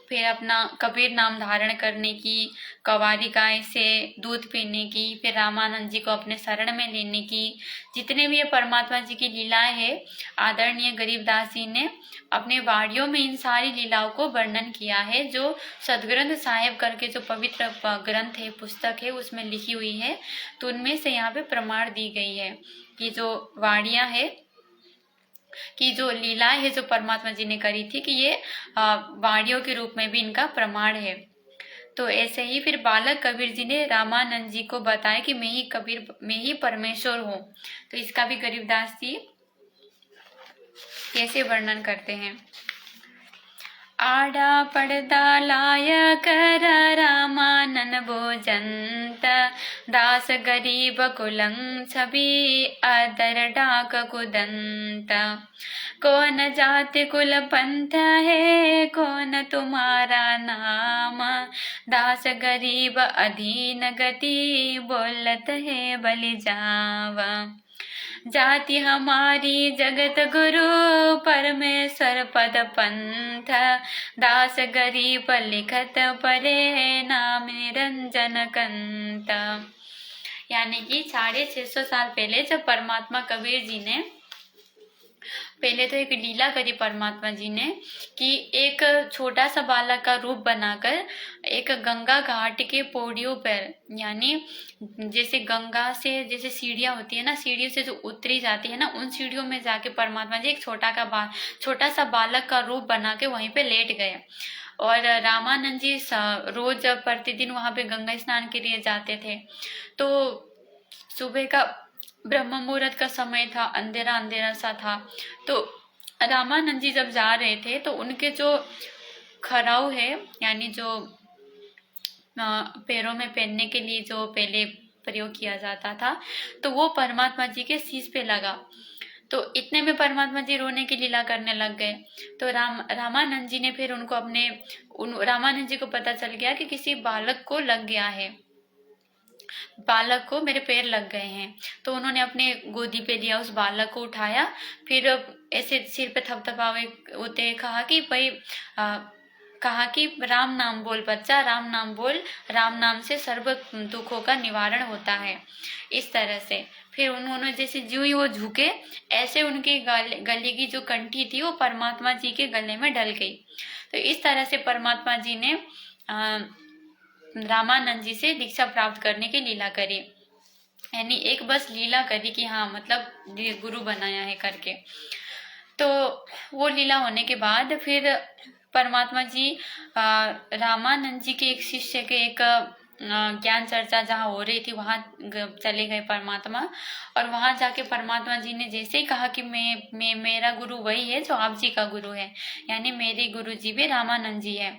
फिर अपना कबीर नाम धारण करने की, कवारी गाय से दूध पीने की, फिर रामानंद जी को अपने शरण में लेने की, जितने भी ये परमात्मा जी की लीलाएं है, आदरणीय गरीबदास जी ने अपने वाणियों में इन सारी लीलाओं को वर्णन किया है, जो सदग्रंथ साहिब करके जो पवित्र ग्रंथ है, पुस्तक है, उसमें लिखी हुई है। तो उनमें से यहाँ पे प्रमाण दी गई है कि जो वाणियाँ है, कि जो लीलाएं है जो परमात्मा जी ने करी थी, कि ये वाणियों के रूप में भी इनका प्रमाण है। तो ऐसे ही फिर बालक कबीर जी ने रामानंद जी को बताया कि मैं ही परमेश्वर हूँ। तो इसका भी गरीबदास जी कैसे वर्णन करते हैं। आड़ा पड़दा लाय कर रामानन भोजंत, दास गरीब कुलंग छवि अदर डाक कुदंत। कौन जाति कुल पंथ है, कौन तुम्हारा नाम, दास गरीब अधीन गति बोलत है बलि जावा। जाति हमारी जगत गुरु परमेश्वर पद पंथ, दास गरीब लिखत परे नाम निरंजन कंत। यानी कि 650 साल पहले जब परमात्मा कबीर जी ने पहले तो एक लीला करी परमात्मा जी ने, कि एक छोटा सा बालक का रूप बनाकर एक गंगा घाट के पौड़ियों पर, यानी जैसे गंगा से जैसे सीढ़ियाँ होती है ना, सीढ़ियों से जो उतरी जाती है ना, उन सीढ़ियों में जाके परमात्मा जी एक छोटा सा बालक का रूप बना के वहीं पे लेट गए। और रामानंद जी रोज प्रतिदिन वहाँ पे गंगा स्नान के लिए जाते थे। तो सुबह का ब्रह्म मुहूर्त का समय था, अंधेरा अंधेरा सा था। तो रामानंद जी जब जा रहे थे तो उनके जो खराव है, यानी जो पैरों में पहनने के लिए जो पहले प्रयोग किया जाता था, तो वो परमात्मा जी के शीश पे लगा। तो इतने में परमात्मा जी रोने की लीला करने लग गए। तो रामानंद जी ने फिर उनको रामानंद जी को पता चल गया कि किसी बालक को लग गया है, बालक को मेरे पैर लग गए हैं। तो उन्होंने अपने गोदी पे लिया, उस बालक को उठाया, फिर ऐसे सिर पे थपथपावे होते कहा कि राम नाम बोल बच्चा, राम नाम बोल, राम नाम से सर्व दुखों का निवारण होता है। इस तरह से फिर उन्होंने जैसे ज्यों ही वो झुके, ऐसे उनके गले की जो कंठी थी वो परमात्मा जी के गले में डल गई। तो इस तरह से परमात्मा जी ने रामानंद जी से दीक्षा प्राप्त करने की लीला करी। यानी एक बस लीला करी कि हाँ, मतलब गुरु बनाया है करके। तो वो लीला होने के बाद फिर परमात्मा जी रामानंद जी के एक शिष्य के एक ज्ञान चर्चा जहाँ हो रही थी वहाँ चले गए परमात्मा। और वहाँ जाके परमात्मा जी ने जैसे ही कहा कि मेरा गुरु वही है जो आप जी का गुरु है, यानी मेरे गुरु जी भी रामानंद जी है।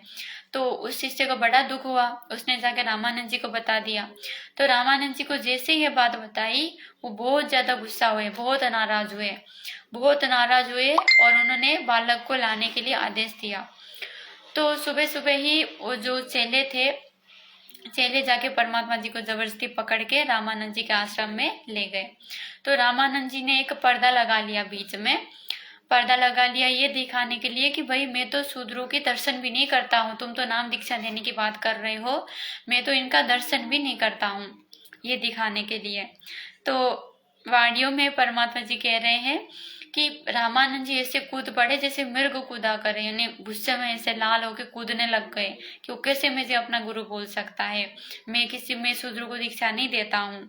तो उस शिष्य को बड़ा दुख हुआ, उसने जाकर रामानंद जी को बता दिया। तो रामानंद जी को जैसे ही ये बात बताई, वो बहुत ज्यादा गुस्सा हुए, बहुत नाराज हुए और उन्होंने बालक को लाने के लिए आदेश दिया। तो सुबह सुबह ही वो जो चेले जाके परमात्मा जी को जबरदस्ती पकड़ के रामानंद जी के आश्रम में ले गए। तो रामानंद जी ने एक पर्दा लगा लिया, बीच में पर्दा लगा लिया, ये दिखाने के लिए कि भाई मैं तो शूद्रों के दर्शन भी नहीं करता हूँ, तुम तो नाम दीक्षा देने की बात कर रहे हो, मैं तो इनका दर्शन भी नहीं करता हूँ, ये दिखाने के लिए। तो वाणियों में परमात्मा जी कह रहे हैं कि रामानंद जी ऐसे कूद पड़े जैसे मृग कूदा करे, यानी गुस्से में ऐसे लाल होके कूदने लग गए कि कैसे मुझे अपना गुरु बोल सकता है, मैं शूद्र को दीक्षा नहीं देता हूँ।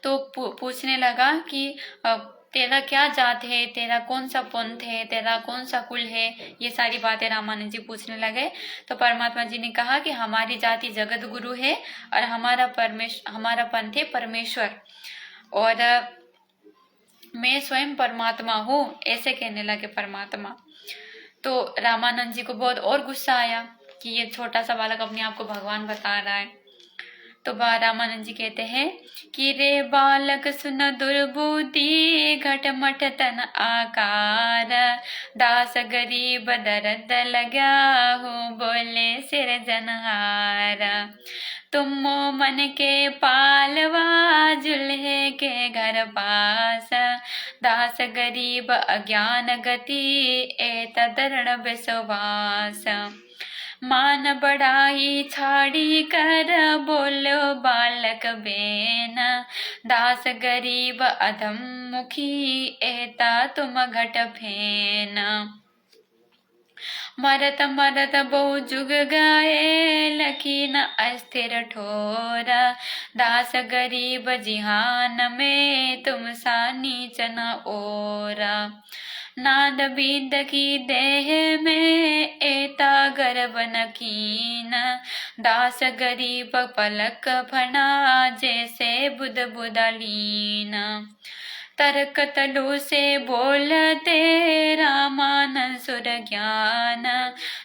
तो पूछने लगा कि तेरा क्या जात है, तेरा कौन सा पंथ है, तेरा कौन सा कुल है, ये सारी बातें रामानंद जी पूछने लगे। तो परमात्मा जी ने कहा कि हमारी जाति जगत गुरु है और हमारा पंथ है परमेश्वर, और मैं स्वयं परमात्मा हूँ, ऐसे कहने लगे परमात्मा। तो रामानंद जी को बहुत और गुस्सा आया कि ये छोटा सा बालक अपने आप को भगवान बता रहा है। तो रामानंद जी कहते हैं कि रे बालक सुन दुर्बुद्धि, घटमट तन आकार, दास गरीब दर्द लगा हो, बोले सिर जनहार। तुम मन के पालवा, जुल्हे के घर पास, दास गरीब अज्ञान गति, एत दृढ़ विश्वास। मान बढ़ाई छाड़ी कर, बोलो बालक बेन, दास गरीब अधम मुखी, एता तुम घट फेन। मरत मरत बहु जुग गए, लखी न अस्थिर ठोर, दास गरीब जिहान में, तुम सा नीच न ओर। नाद बीद की देह में, एता गर्भ न कीन, दास गरीब पलक फना, जैसे बुध बुदलीन। तर्क तलु से बोलते, रामानंद सुर ज्ञान,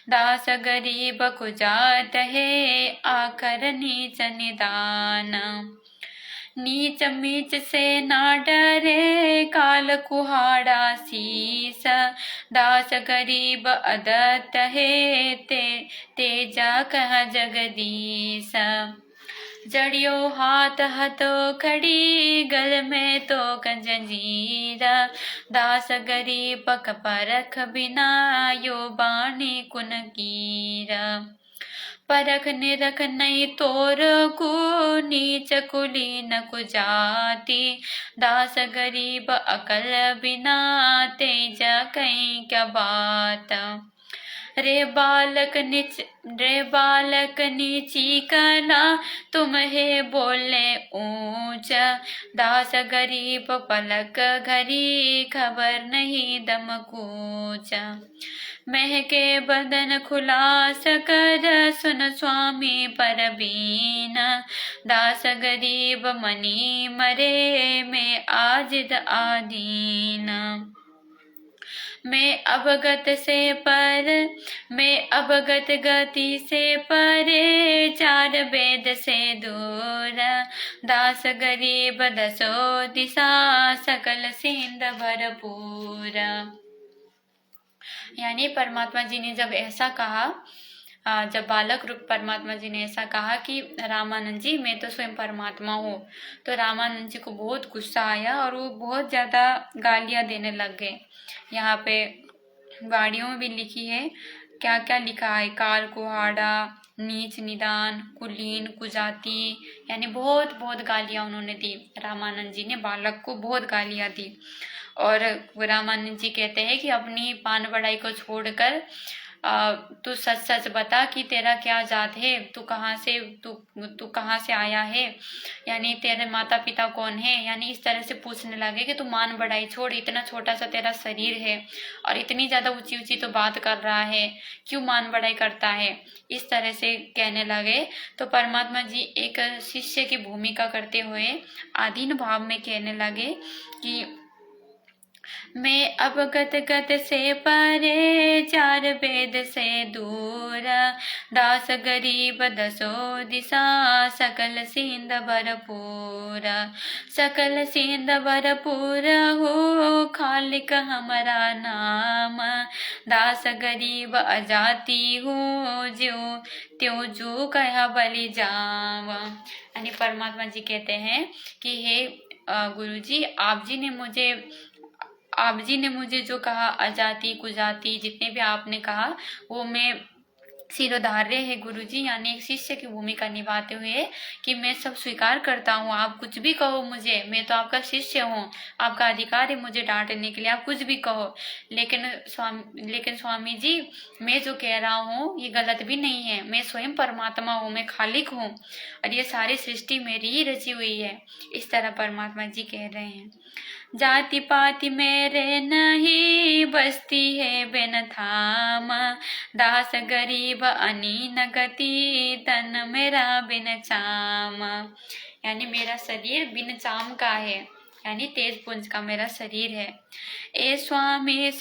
दास गरीब कुजात है, आकर नीच निदान। नीच मीच से ना डरे, काल कुहाड़ा शीस, दास गरीब अदत्त है, तेजा कह जगदीश। जड़ियो हाथ हथो खड़ी, गल में तो कंजंजीरा, दास गरीब पक परख बिना, यो बाणी कुन कीरा। परख निरख नहीं तोर को, नीच कुलीन कुजाति, दास गरीब अकल बिना, तेजा कहीं क्या बात। रे बालक नीची कला, तुम्हें बोले ऊंच, दास गरीब पलक घरी, खबर नहीं दम कूच। महके बदन खुलास कर, सुन स्वामी पर बीन, दास गरीब मनी मरे, मैं आजिद आदीन। मैं अवगत गति से परे, चार वेद से दूर, दास गरीब दसो दिशा, सकल सिंध भरपूर। यानी परमात्मा जी ने जब ऐसा कहा, जब बालक रूप परमात्मा जी ने ऐसा कहा कि रामानंद जी मैं तो स्वयं परमात्मा हूँ, तो रामानंद जी को बहुत गुस्सा आया और वो बहुत ज़्यादा गालियाँ देने लग गए। यहाँ पे गाड़ियों में भी लिखी है, क्या क्या लिखा है, काल कुहाड़ा, नीच निदान, कुलीन कुजाति, यानी बहुत बहुत गालियाँ उन्होंने दी। रामानंद जी ने बालक को बहुत गालियाँ दी। और रामानंद जी कहते हैं कि अपनी पान बढ़ाई को छोड़कर तू सच सच बता कि तेरा क्या जात है, तू कहाँ से आया है, यानी तेरे माता पिता कौन है। यानी इस तरह से पूछने लगे कि तू मान बढ़ाई छोड़, इतना छोटा सा तेरा शरीर है और इतनी ज़्यादा ऊंची ऊंची तो बात कर रहा है, क्यों मान बढ़ाई करता है, इस तरह से कहने लगे। तो परमात्मा जी एक शिष्य की भूमिका करते हुए आधीन भाव में कहने लगे कि मैं अवगत गत से परे, चार वेद से दूर, दास गरीब दसो दिशा, सकल सिंध भरपूर। सकल सिंध भरपूर हो, खालिक हमारा नाम, दास गरीब अजाति हूँ, ज्यों त्यों जो कहा बलि जाम। यानी परमात्मा जी कहते हैं कि हे गुरुजी, आप जी ने मुझे जो कहा, अजाति कुजाति जितने भी आपने कहा, वो मैं सिरोधार्य है गुरुजी, यानी एक शिष्य की भूमिका निभाते हुए कि मैं सब स्वीकार करता हूँ, आप कुछ भी कहो मुझे, मैं तो आपका शिष्य हूँ, आपका अधिकार है मुझे डांटने के लिए, आप कुछ भी कहो। लेकिन स्वामी जी, मैं जो कह रहा हूँ ये गलत भी नहीं है, मैं स्वयं परमात्मा हूँ, मैं खालिक हूँ और ये सारी सृष्टि मेरी ही रची हुई है, इस तरह परमात्मा जी कह रहे हैं। जाति पाति मेरे नहीं, बसती है बिन थाम। दास गरीब अनीन गति, तन मेरा बिन चाम। यानी मेरा शरीर बिन चाम का है, यानी तेज पुंज का मेरा शरीर है। ए स्वामी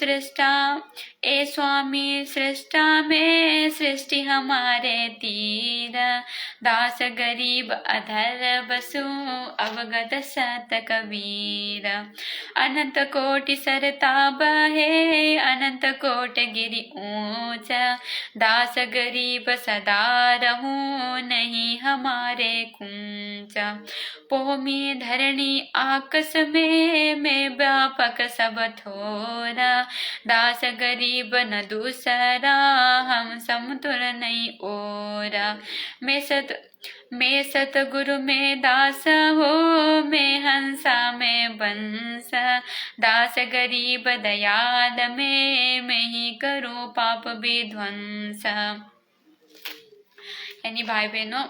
सृष्टा में सृष्टि हमारे तीर। दास गरीब अधर बसु, अवगत सत कबीर। अनंत कोटि सरताप है, अनंत कोट गिरि ऊंच। दास गरीब सदा रहूं, नहीं हमारे कुंच। पोमी धरणी आकस में, मैं व्यापक सब थोरा। दास गरीब न दूसरा, हम समतुल नहीं ओरा। मैं सतगुरु में दास हो, मैं हंसा में बंस। दास गरीब दयाल में, मैं ही करूँ पाप विध्वंस। यानी भाई बहनों,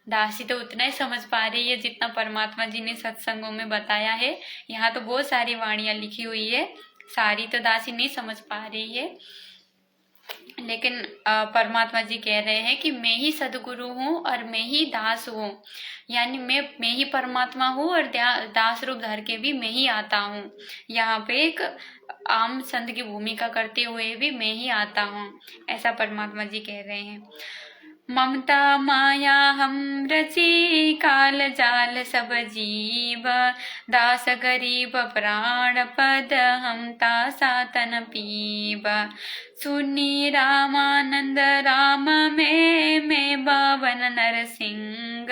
दासी तो उतना ही समझ पा रही है जितना परमात्मा जी ने सत्संगों में बताया है। यहाँ तो बहुत सारी वाणियाँ लिखी हुई है, सारी तो दासी नहीं समझ पा रही है, लेकिन परमात्मा जी कह रहे हैं कि मैं ही सदगुरु हूँ और मैं ही दास हूँ। यानी मैं ही परमात्मा हूँ और दास रूप धर के भी मैं ही आता हूँ। यहाँ पे एक आम संत की भूमिका करते हुए भी मैं ही आता हूँ, ऐसा परमात्मा जी कह रहे हैं। ममता माया हम रची, काल जाल सब जीव। दास गरीब प्राण पद, हम तासा तन पीब। सुनी रामानंद राम में, मैं बावन नरसिंह।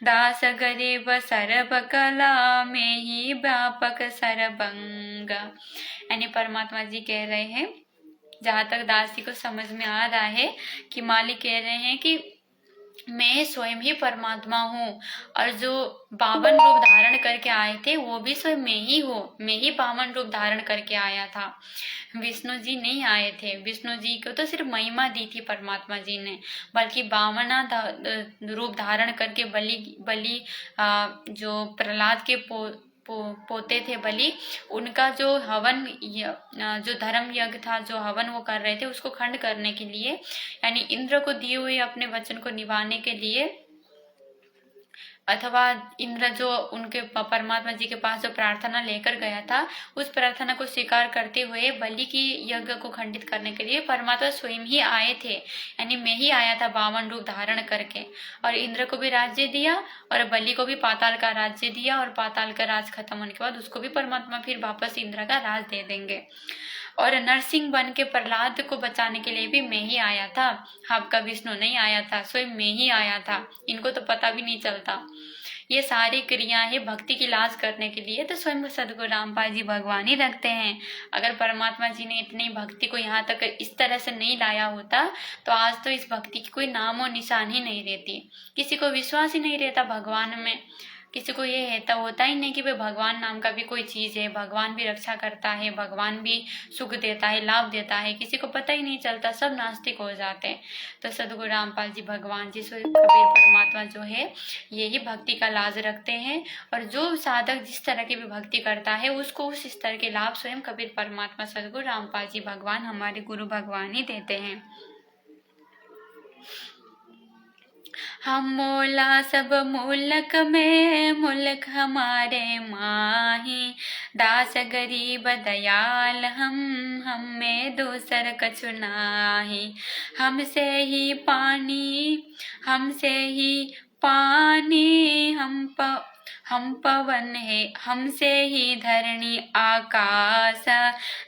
दास गरीब सर्व कला, में ही व्यापक सरभंग। यानी परमात्मा जी कह रहे हैं, जहाँ तक दासी को समझ में आ रहा है कि मालिक कह रहे हैं कि मैं स्वयं ही परमात्मा हूँ, और जो 52 रूप धारण करके आए थे वो भी स्वयं मैं ही हूँ। मैं ही 52 रूप धारण करके आया था, विष्णु जी नहीं आए थे। विष्णु जी को तो सिर्फ महिमा दी थी परमात्मा जी ने, बल्कि 52 रूप धारण करके बलि जो प्रहलाद के पोते थे बलि, उनका जो हवन जो धर्म यज्ञ था, जो हवन वो कर रहे थे, उसको खंड करने के लिए, यानी इंद्र को दिए हुए अपने वचन को निभाने के लिए, अथवा इंद्र जो उनके परमात्मा जी के पास जो प्रार्थना लेकर गया था, उस प्रार्थना को स्वीकार करते हुए बलि की यज्ञ को खंडित करने के लिए परमात्मा स्वयं ही आए थे। यानी मैं ही आया था 52 रूप धारण करके, और इंद्र को भी राज्य दिया और बलि को भी पाताल का राज्य दिया, और पाताल का राज खत्म होने के बाद उसको भी परमात्मा फिर वापस इंद्र का राज दे देंगे। और नरसिंह बन के प्रहलाद को बचाने के लिए भी मैं ही आया था, आपका विष्णु नहीं आया था, स्वयं मैं ही आया था। इनको तो पता भी नहीं चलता। ये सारी क्रियाएं है भक्ति की लाज करने के लिए, तो स्वयं सदगुरु रामपाल जी भगवान ही रखते हैं। अगर परमात्मा जी ने इतनी भक्ति को यहाँ तक इस तरह से नहीं लाया होता, तो आज तो इस भक्ति की कोई नाम और निशान ही नहीं रहती। किसी को विश्वास ही नहीं रहता भगवान में, किसी को ये होता ही नहीं कि भाई भगवान नाम का भी कोई चीज़ है, भगवान भी रक्षा करता है, भगवान भी सुख देता है, लाभ देता है, किसी को पता ही नहीं चलता, सब नास्तिक हो जाते हैं। तो सदगुरु रामपाल जी भगवान जी कबीर परमात्मा जो है, यही भक्ति का लाज रखते हैं, और जो साधक जिस तरह की भी भक्ति करता है उसको उस स्तर के लाभ स्वयं कबीर परमात्मा सदगुरु रामपाल जी भगवान, हमारे गुरु भगवान ही देते हैं। हम मोला सब मुल्क में, मुल्क हमारे माही। दास गरीब दयाल हम में दूसर कछु नाही। हमसे ही पानी हम पवन है, हमसे ही धरणी आकाश।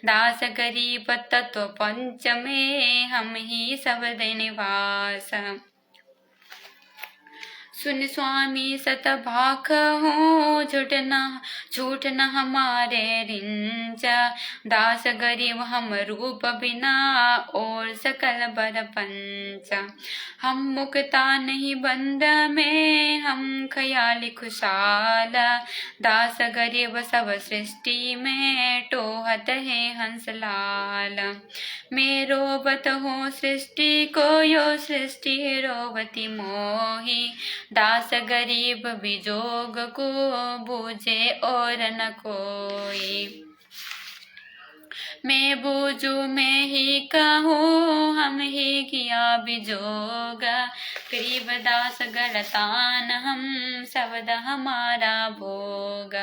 दास गरीब तत्व पंच में, हम ही सब निवास। सुन स्वामी सतभाख हो, झूठ न हमारे रिंच। दास गरीब हम रूप बिना, और सकल बर पंच। हम मुक्ता नहीं बंद में, हम ख्याल खुशाल। दास गरीब सब सृष्टि में, टोहत है हंसलाल। मैं रोबत हो सृष्टि को, यो सृष्टि रोबती मोही। दास गरीब विजोग को बूझे और न कोई। मैं बूझू मैं ही कहूँ हम ही किया विजोग, गरीब दास गलतान हम शब्द हमारा भोग।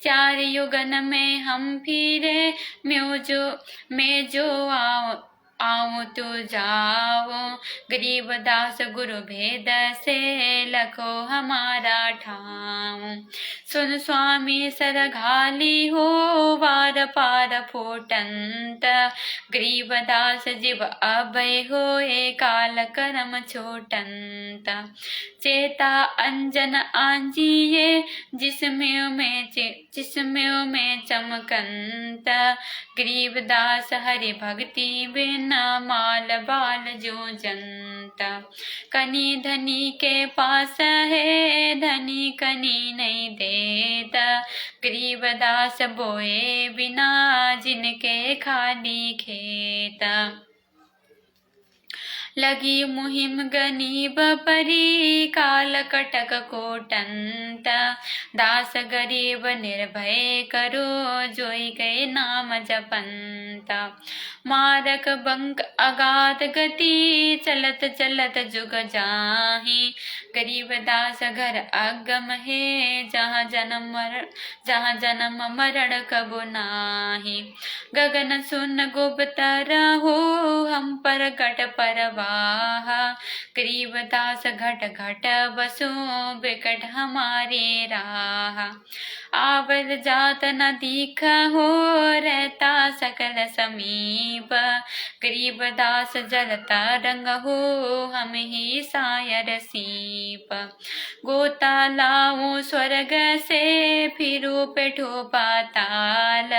चार युगन में हम फिरे मैं जो आऊँ तू जाओ, गरीब दास गुरु भेद से लखो हमारा ठाव। सुन स्वामी सरघाली हो वार पार फोटंत, गरीब दास जीव अभय होए काल करम छोटंत। चेता अंजन आंजिए जिसमें में चमकंत, गरीब दास हरि भक्ति बिना माल बाल जो जनता। कनी धनी के पास है धनी कनी नहीं देता, गरीब दास बोए बिना जिनके खाली खेता। लगी मुहिम गनीब परी काल कटक कोटंत, दास गरीब निर्भय करो जोई गए नाम जपंता। मारक बंक अगाध गति चलत चलत जुग जाहि, गरीब दास घर अगम है जहाँ जन्म मरण कबो नाही। गगन सुन गुप्त रहो हम पर घट परवाह, गरीब दास घट घट बसो बिकट हमारे राह। आवर जात न दीख हो रहता सकल समीप, गरीब दास जलता रंग हो हम ही सायर सीप। गोता लाऊं स्वर्ग से फिरू पेठो पाताल,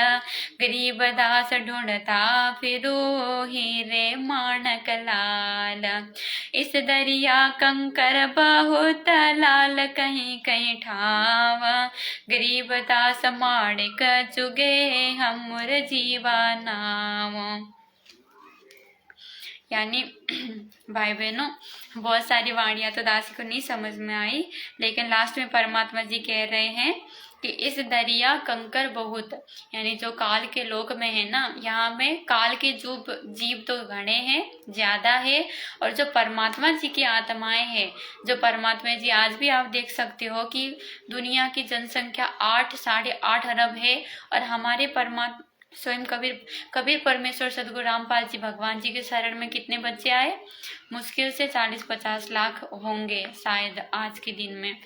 गरीब दास ढूंढता फिरो हीरे माणक लाल। इस दरिया कंकर बहुत लाल कहीं कहीं ठाव, गरीब दास माणिक चुगे हमर जीवा नाम। यानी भाई बहनों, बहुत सारी वाणियाँ तो दासी को नहीं समझ में आई, लेकिन लास्ट में परमात्मा जी कह रहे हैं कि इस दरिया कंकर बहुत, यानी जो काल के लोक में है ना, यहाँ में काल के जीव तो घने हैं, ज्यादा है, और जो परमात्मा जी की आत्माएं हैं, जो परमात्मा जी आज भी आप देख सकते हो कि दुनिया की जनसंख्या 8-8.5 अरब है, और हमारे परमात्मा स्वयं कबीर परमेश्वर सदगुरु रामपाल जी भगवान जी के शरण में कितने बच्चे आए? मुश्किल से 40-50 लाख होंगे शायद आज के दिन में।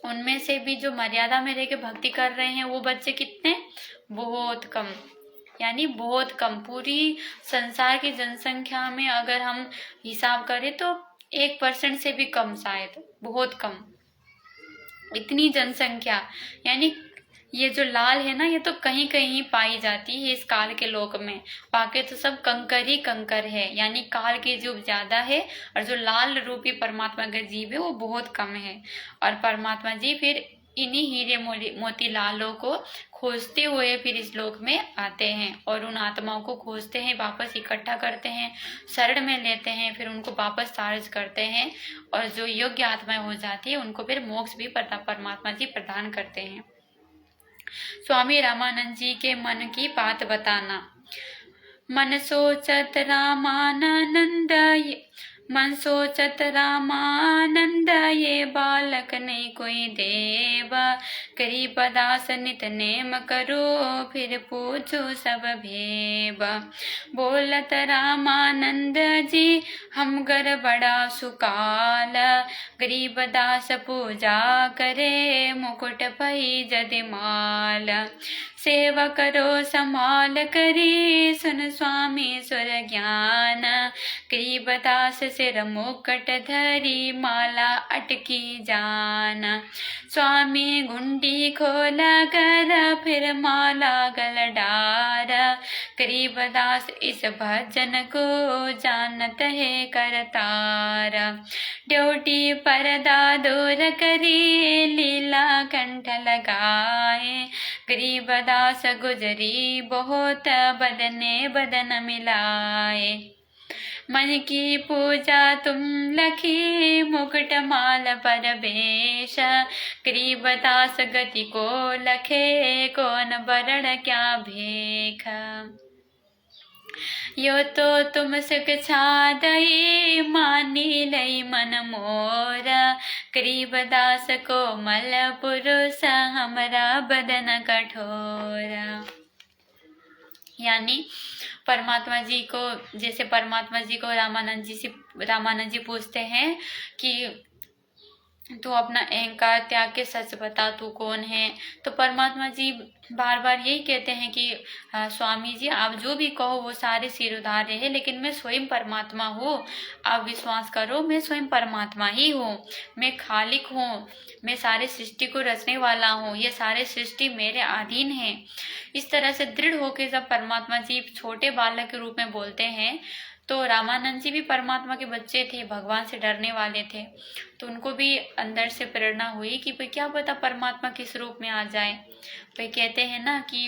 उनमें से भी जो मर्यादा में रह के भक्ति कर रहे हैं वो बच्चे कितने? बहुत कम, यानी बहुत कम। पूरी संसार की जनसंख्या में अगर हम हिसाब करें तो 1% से भी कम, शायद बहुत कम, इतनी जनसंख्या। यानी ये जो लाल है ना, ये तो कहीं कहीं पाई जाती है इस काल के लोक में, बाकी तो सब कंकर ही कंकर है। यानी काल के जीव ज्यादा है और जो लाल रूपी परमात्मा का जीव है वो बहुत कम है। और परमात्मा जी फिर इन्हीं हीरे मोती लालों को खोजते हुए फिर इस लोक में आते हैं और उन आत्माओं को खोजते हैं, वापस इकट्ठा करते हैं, शरण में लेते हैं, फिर उनको वापस चार्ज करते हैं, और जो योग्य आत्माएं हो जाती है उनको फिर मोक्ष भी परमात्मा जी प्रदान करते हैं। स्वामी रामानंद जी के मन की बात बताना। मन सोचत रामानंद ये बालक नहीं कोई देव, गरीब दास नित नेम करो फिर पूछो सब भेब। बोलत रामानंद जी हम घर बड़ा सुकाल, गरीब दास पूजा करे मुकुट भई जदिमाल। सेवा करो समाल करी सुन स्वामी सुर ज्ञान, गरीब दास सिर मुकुट धरी माला अटकी जान। स्वामी गुंडी खोला कर फिर माला गल डार, गरीब दास इस भजन को जानत है करतार। ड्यूटी पर्दा दूर करी लीला कंठ लगाए, गरीब दास गुजरी बहुत बदने बदन मिलाए। मन की पूजा तुम लखी मुकुट माल पर बेश, गरीबदास गति को लखे कौन बरण क्या भेख। यो तो तुम सुख छादई मानी लई मन मोरा, गरीबदास को मल पुरुष हमरा बदन कठोरा। यानी परमात्मा जी को, जैसे परमात्मा जी को रामानंद जी पूछते हैं कि तू अपना अहंकार त्याग के सच बता, तू कौन है। तो परमात्मा जी बार बार यही कहते हैं कि स्वामी जी आप जो भी कहो वो सारे सिर उधारे हैं, लेकिन मैं स्वयं परमात्मा हूँ। आप विश्वास करो, मैं स्वयं परमात्मा ही हूँ, मैं खालिक हूँ, मैं सारे सृष्टि को रचने वाला हूँ, ये सारे सृष्टि मेरे अधीन है। इस तरह से दृढ़ होकर जब परमात्मा जी छोटे बालक के रूप में बोलते हैं, तो रामानंद जी भी परमात्मा के बच्चे थे, भगवान से डरने वाले थे। तो उनको भी अंदर से प्रेरणा हुई कि भाई क्या पता परमात्मा किस रूप में आ जाए। भाई कहते हैं ना कि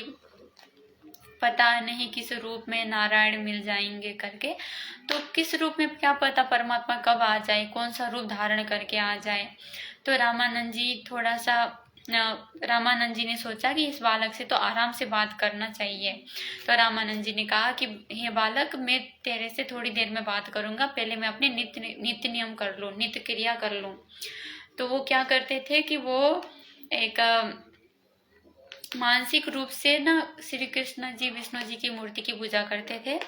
पता नहीं किस रूप में नारायण मिल जाएंगे करके, तो किस रूप में क्या पता परमात्मा कब आ जाए, कौन सा रूप धारण करके आ जाए। तो रामानंद जी ने सोचा कि इस बालक से तो आराम से बात करना चाहिए। तो रामानंद जी ने कहा कि हे बालक, मैं तेरे से थोड़ी देर में बात करूंगा, पहले मैं अपने नित्य नियम कर लूँ, नित्य क्रिया कर लूँ। तो वो क्या करते थे कि वो एक मानसिक रूप से ना श्री कृष्ण जी विष्णु जी की मूर्ति की पूजा करते थे।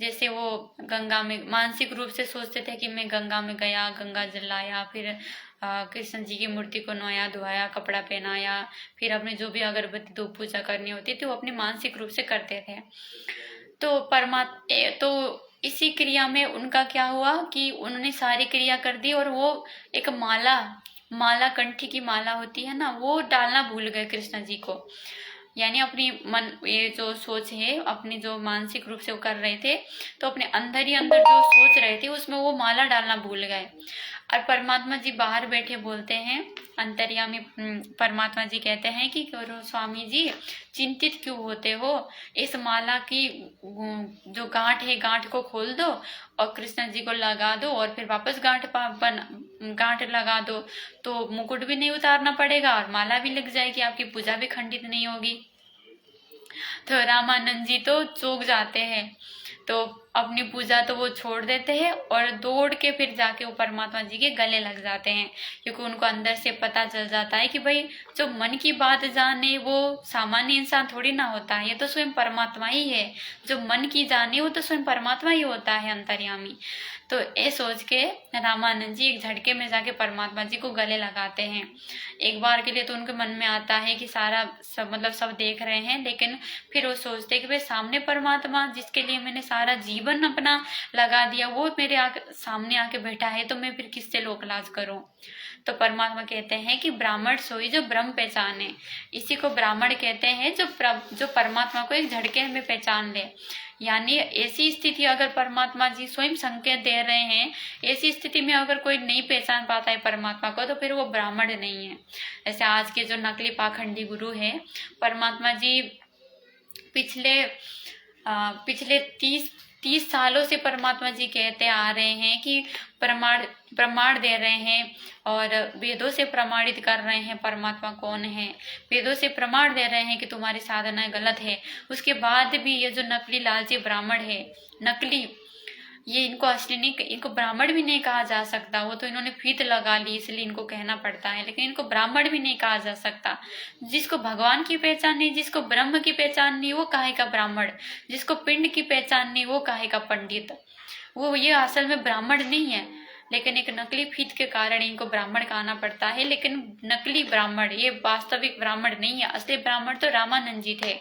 जैसे वो गंगा में मानसिक रूप से सोचते थे कि मैं गंगा में गया, गंगा जलाया, फिर कृष्ण जी की मूर्ति को नहाया धोया, कपड़ा पहनाया, फिर अपने जो भी अगरबत्ती धूप पूजा करनी होती थी वो अपने मानसिक रूप से करते थे। तो इसी क्रिया में उनका क्या हुआ कि उन्होंने सारी क्रिया कर दी और वो एक माला कंठी की माला होती है ना, वो डालना भूल गए कृष्ण जी को। यानी अपनी ये जो सोच है, अपनी जो मानसिक रूप से वो कर रहे थे, तो अपने अंदर ही अंदर जो सोच रहे थे उसमें वो माला डालना भूल गए। और परमात्मा जी बाहर बैठे बोलते हैं, अंतर्यामी परमात्मा जी कहते हैं कि स्वामी जी चिंतित क्यों होते हो, इस माला की जो गांठ है गांठ को खोल दो और कृष्ण जी को लगा दो और फिर वापस गांठ लगा दो, तो मुकुट भी नहीं उतारना पड़ेगा और माला भी लग जाएगी, आपकी पूजा भी खंडित नहीं होगी। तो रामानंद जी तो चौंक जाते हैं, तो अपनी पूजा तो वो छोड़ देते हैं और दौड़ के फिर जाके वो परमात्मा जी के गले लग जाते हैं, क्योंकि उनको अंदर से पता चल जाता है कि भाई जो मन की बात जाने वो सामान्य इंसान थोड़ी ना होता है, ये तो स्वयं परमात्मा ही है। जो मन की जाने वो तो स्वयं परमात्मा ही होता है, अंतर्यामी। तो ये सोच के रामानंद जी एक झटके में जाके परमात्मा जी को गले लगाते हैं। एक बार के लिए तो उनके मन में आता है कि सब देख रहे हैं, लेकिन फिर वो सोचते हैं कि भाई सामने परमात्मा जिसके लिए मैंने सारा जीवन अपना लगा दिया वो मेरे सामने आके बैठा है, तो मैं फिर किससे लोक लाज करूं। तो परमात्मा कहते हैं कि ब्राह्मण सोई जो ब्रह्म पहचाने, इसी को ब्राह्मण कहते हैं जो परमात्मा को एक झटके में पहचान ले। यानी ऐसी स्थिति अगर परमात्मा जी स्वयं संकेत दे रहे हैं, ऐसी स्थिति में अगर कोई नहीं पहचान पाता है परमात्मा को, तो फिर वो ब्राह्मण नहीं है। जैसे आज के जो नकली पाखंडी गुरु है, परमात्मा जी पिछले 30 सालों से परमात्मा जी कहते आ रहे हैं कि प्रमाण दे रहे हैं और वेदों से प्रमाणित कर रहे हैं परमात्मा कौन है, वेदों से प्रमाण दे रहे हैं कि तुम्हारी साधना गलत है। उसके बाद भी ये जो नकली लालची ब्राह्मण है, नकली, ये इनको असली नहीं, इनको ब्राह्मण भी नहीं कहा जा सकता, वो तो इन्होंने फीत लगा ली इसलिए इनको कहना पड़ता है, लेकिन इनको ब्राह्मण भी नहीं कहा जा सकता। जिसको भगवान की पहचान नहीं, जिसको ब्रह्म की पहचान नहीं, वो काहे का ब्राह्मण, जिसको पिंड की पहचान नहीं वो काहे का पंडित। वो ये असल में ब्राह्मण नहीं है, लेकिन एक नकली फीत के कारण इनको ब्राह्मण कहना पड़ता है। लेकिन नकली ब्राह्मण, ये वास्तविक ब्राह्मण नहीं है। असली ब्राह्मण तो रामानंद जी थे,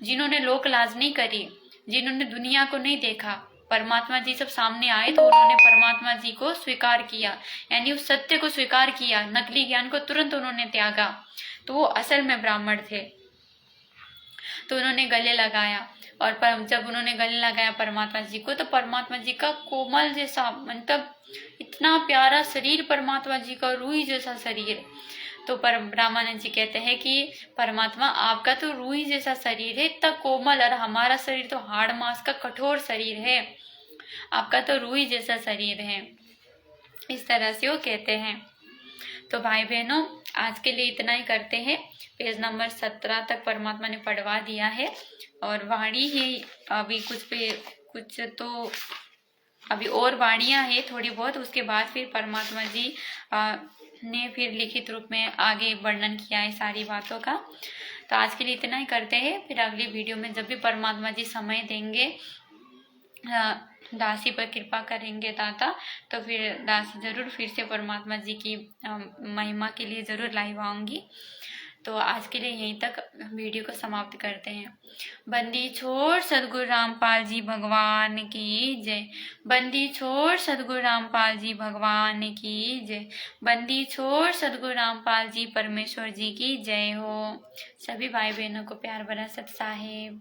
जिन्होंने लोक लाज नहीं करी, जिन्होंने दुनिया को नहीं देखा। परमात्मा जी सब सामने आए तो उन्होंने परमात्मा जी को स्वीकार किया, यानी उस सत्य को स्वीकार किया, नकली ज्ञान को तुरंत उन्होंने त्यागा, तो वो असल में ब्राह्मण थे। तो उन्होंने गले लगाया और जब उन्होंने गले लगाया परमात्मा जी को, तो परमात्मा जी का कोमल जैसा, मतलब इतना प्यारा शरीर, परमात्मा जी का रूही जैसा शरीर। तो रामानंद जी कहते हैं कि परमात्मा आपका तो रूही जैसा शरीर है, इतना कोमल, और हमारा शरीर तो हाड़ मांस का कठोर शरीर है। आपका तो रूही जैसा शरीर है, इस तरह से वो कहते हैं। तो भाई बहनों, आज के लिए इतना ही करते हैं। पेज नंबर 17 तक परमात्मा ने पढ़वा दिया है और वाणी ही अभी कुछ तो अभी और वाणियाँ हैं थोड़ी बहुत, उसके बाद फिर परमात्मा जी ने फिर लिखित रूप में आगे वर्णन किया है सारी बातों का। तो आज के लिए इतना ही करते हैं। फिर अगली वीडियो में जब भी परमात्मा जी समय देंगे, दासी पर कृपा करेंगे दाता, तो फिर दासी जरूर फिर से परमात्मा जी की महिमा के लिए जरूर लाइव आऊंगी। तो आज के लिए यहीं तक वीडियो को समाप्त करते हैं। बंदी छोड़ सदगुरु रामपाल जी भगवान की जय। बंदी छोड़ सदगुरु रामपाल जी भगवान की जय। बंदी छोड़ सदगुरु रामपाल जी परमेश्वर जी की जय हो। सभी भाई बहनों को प्यार भरा सत साहेब।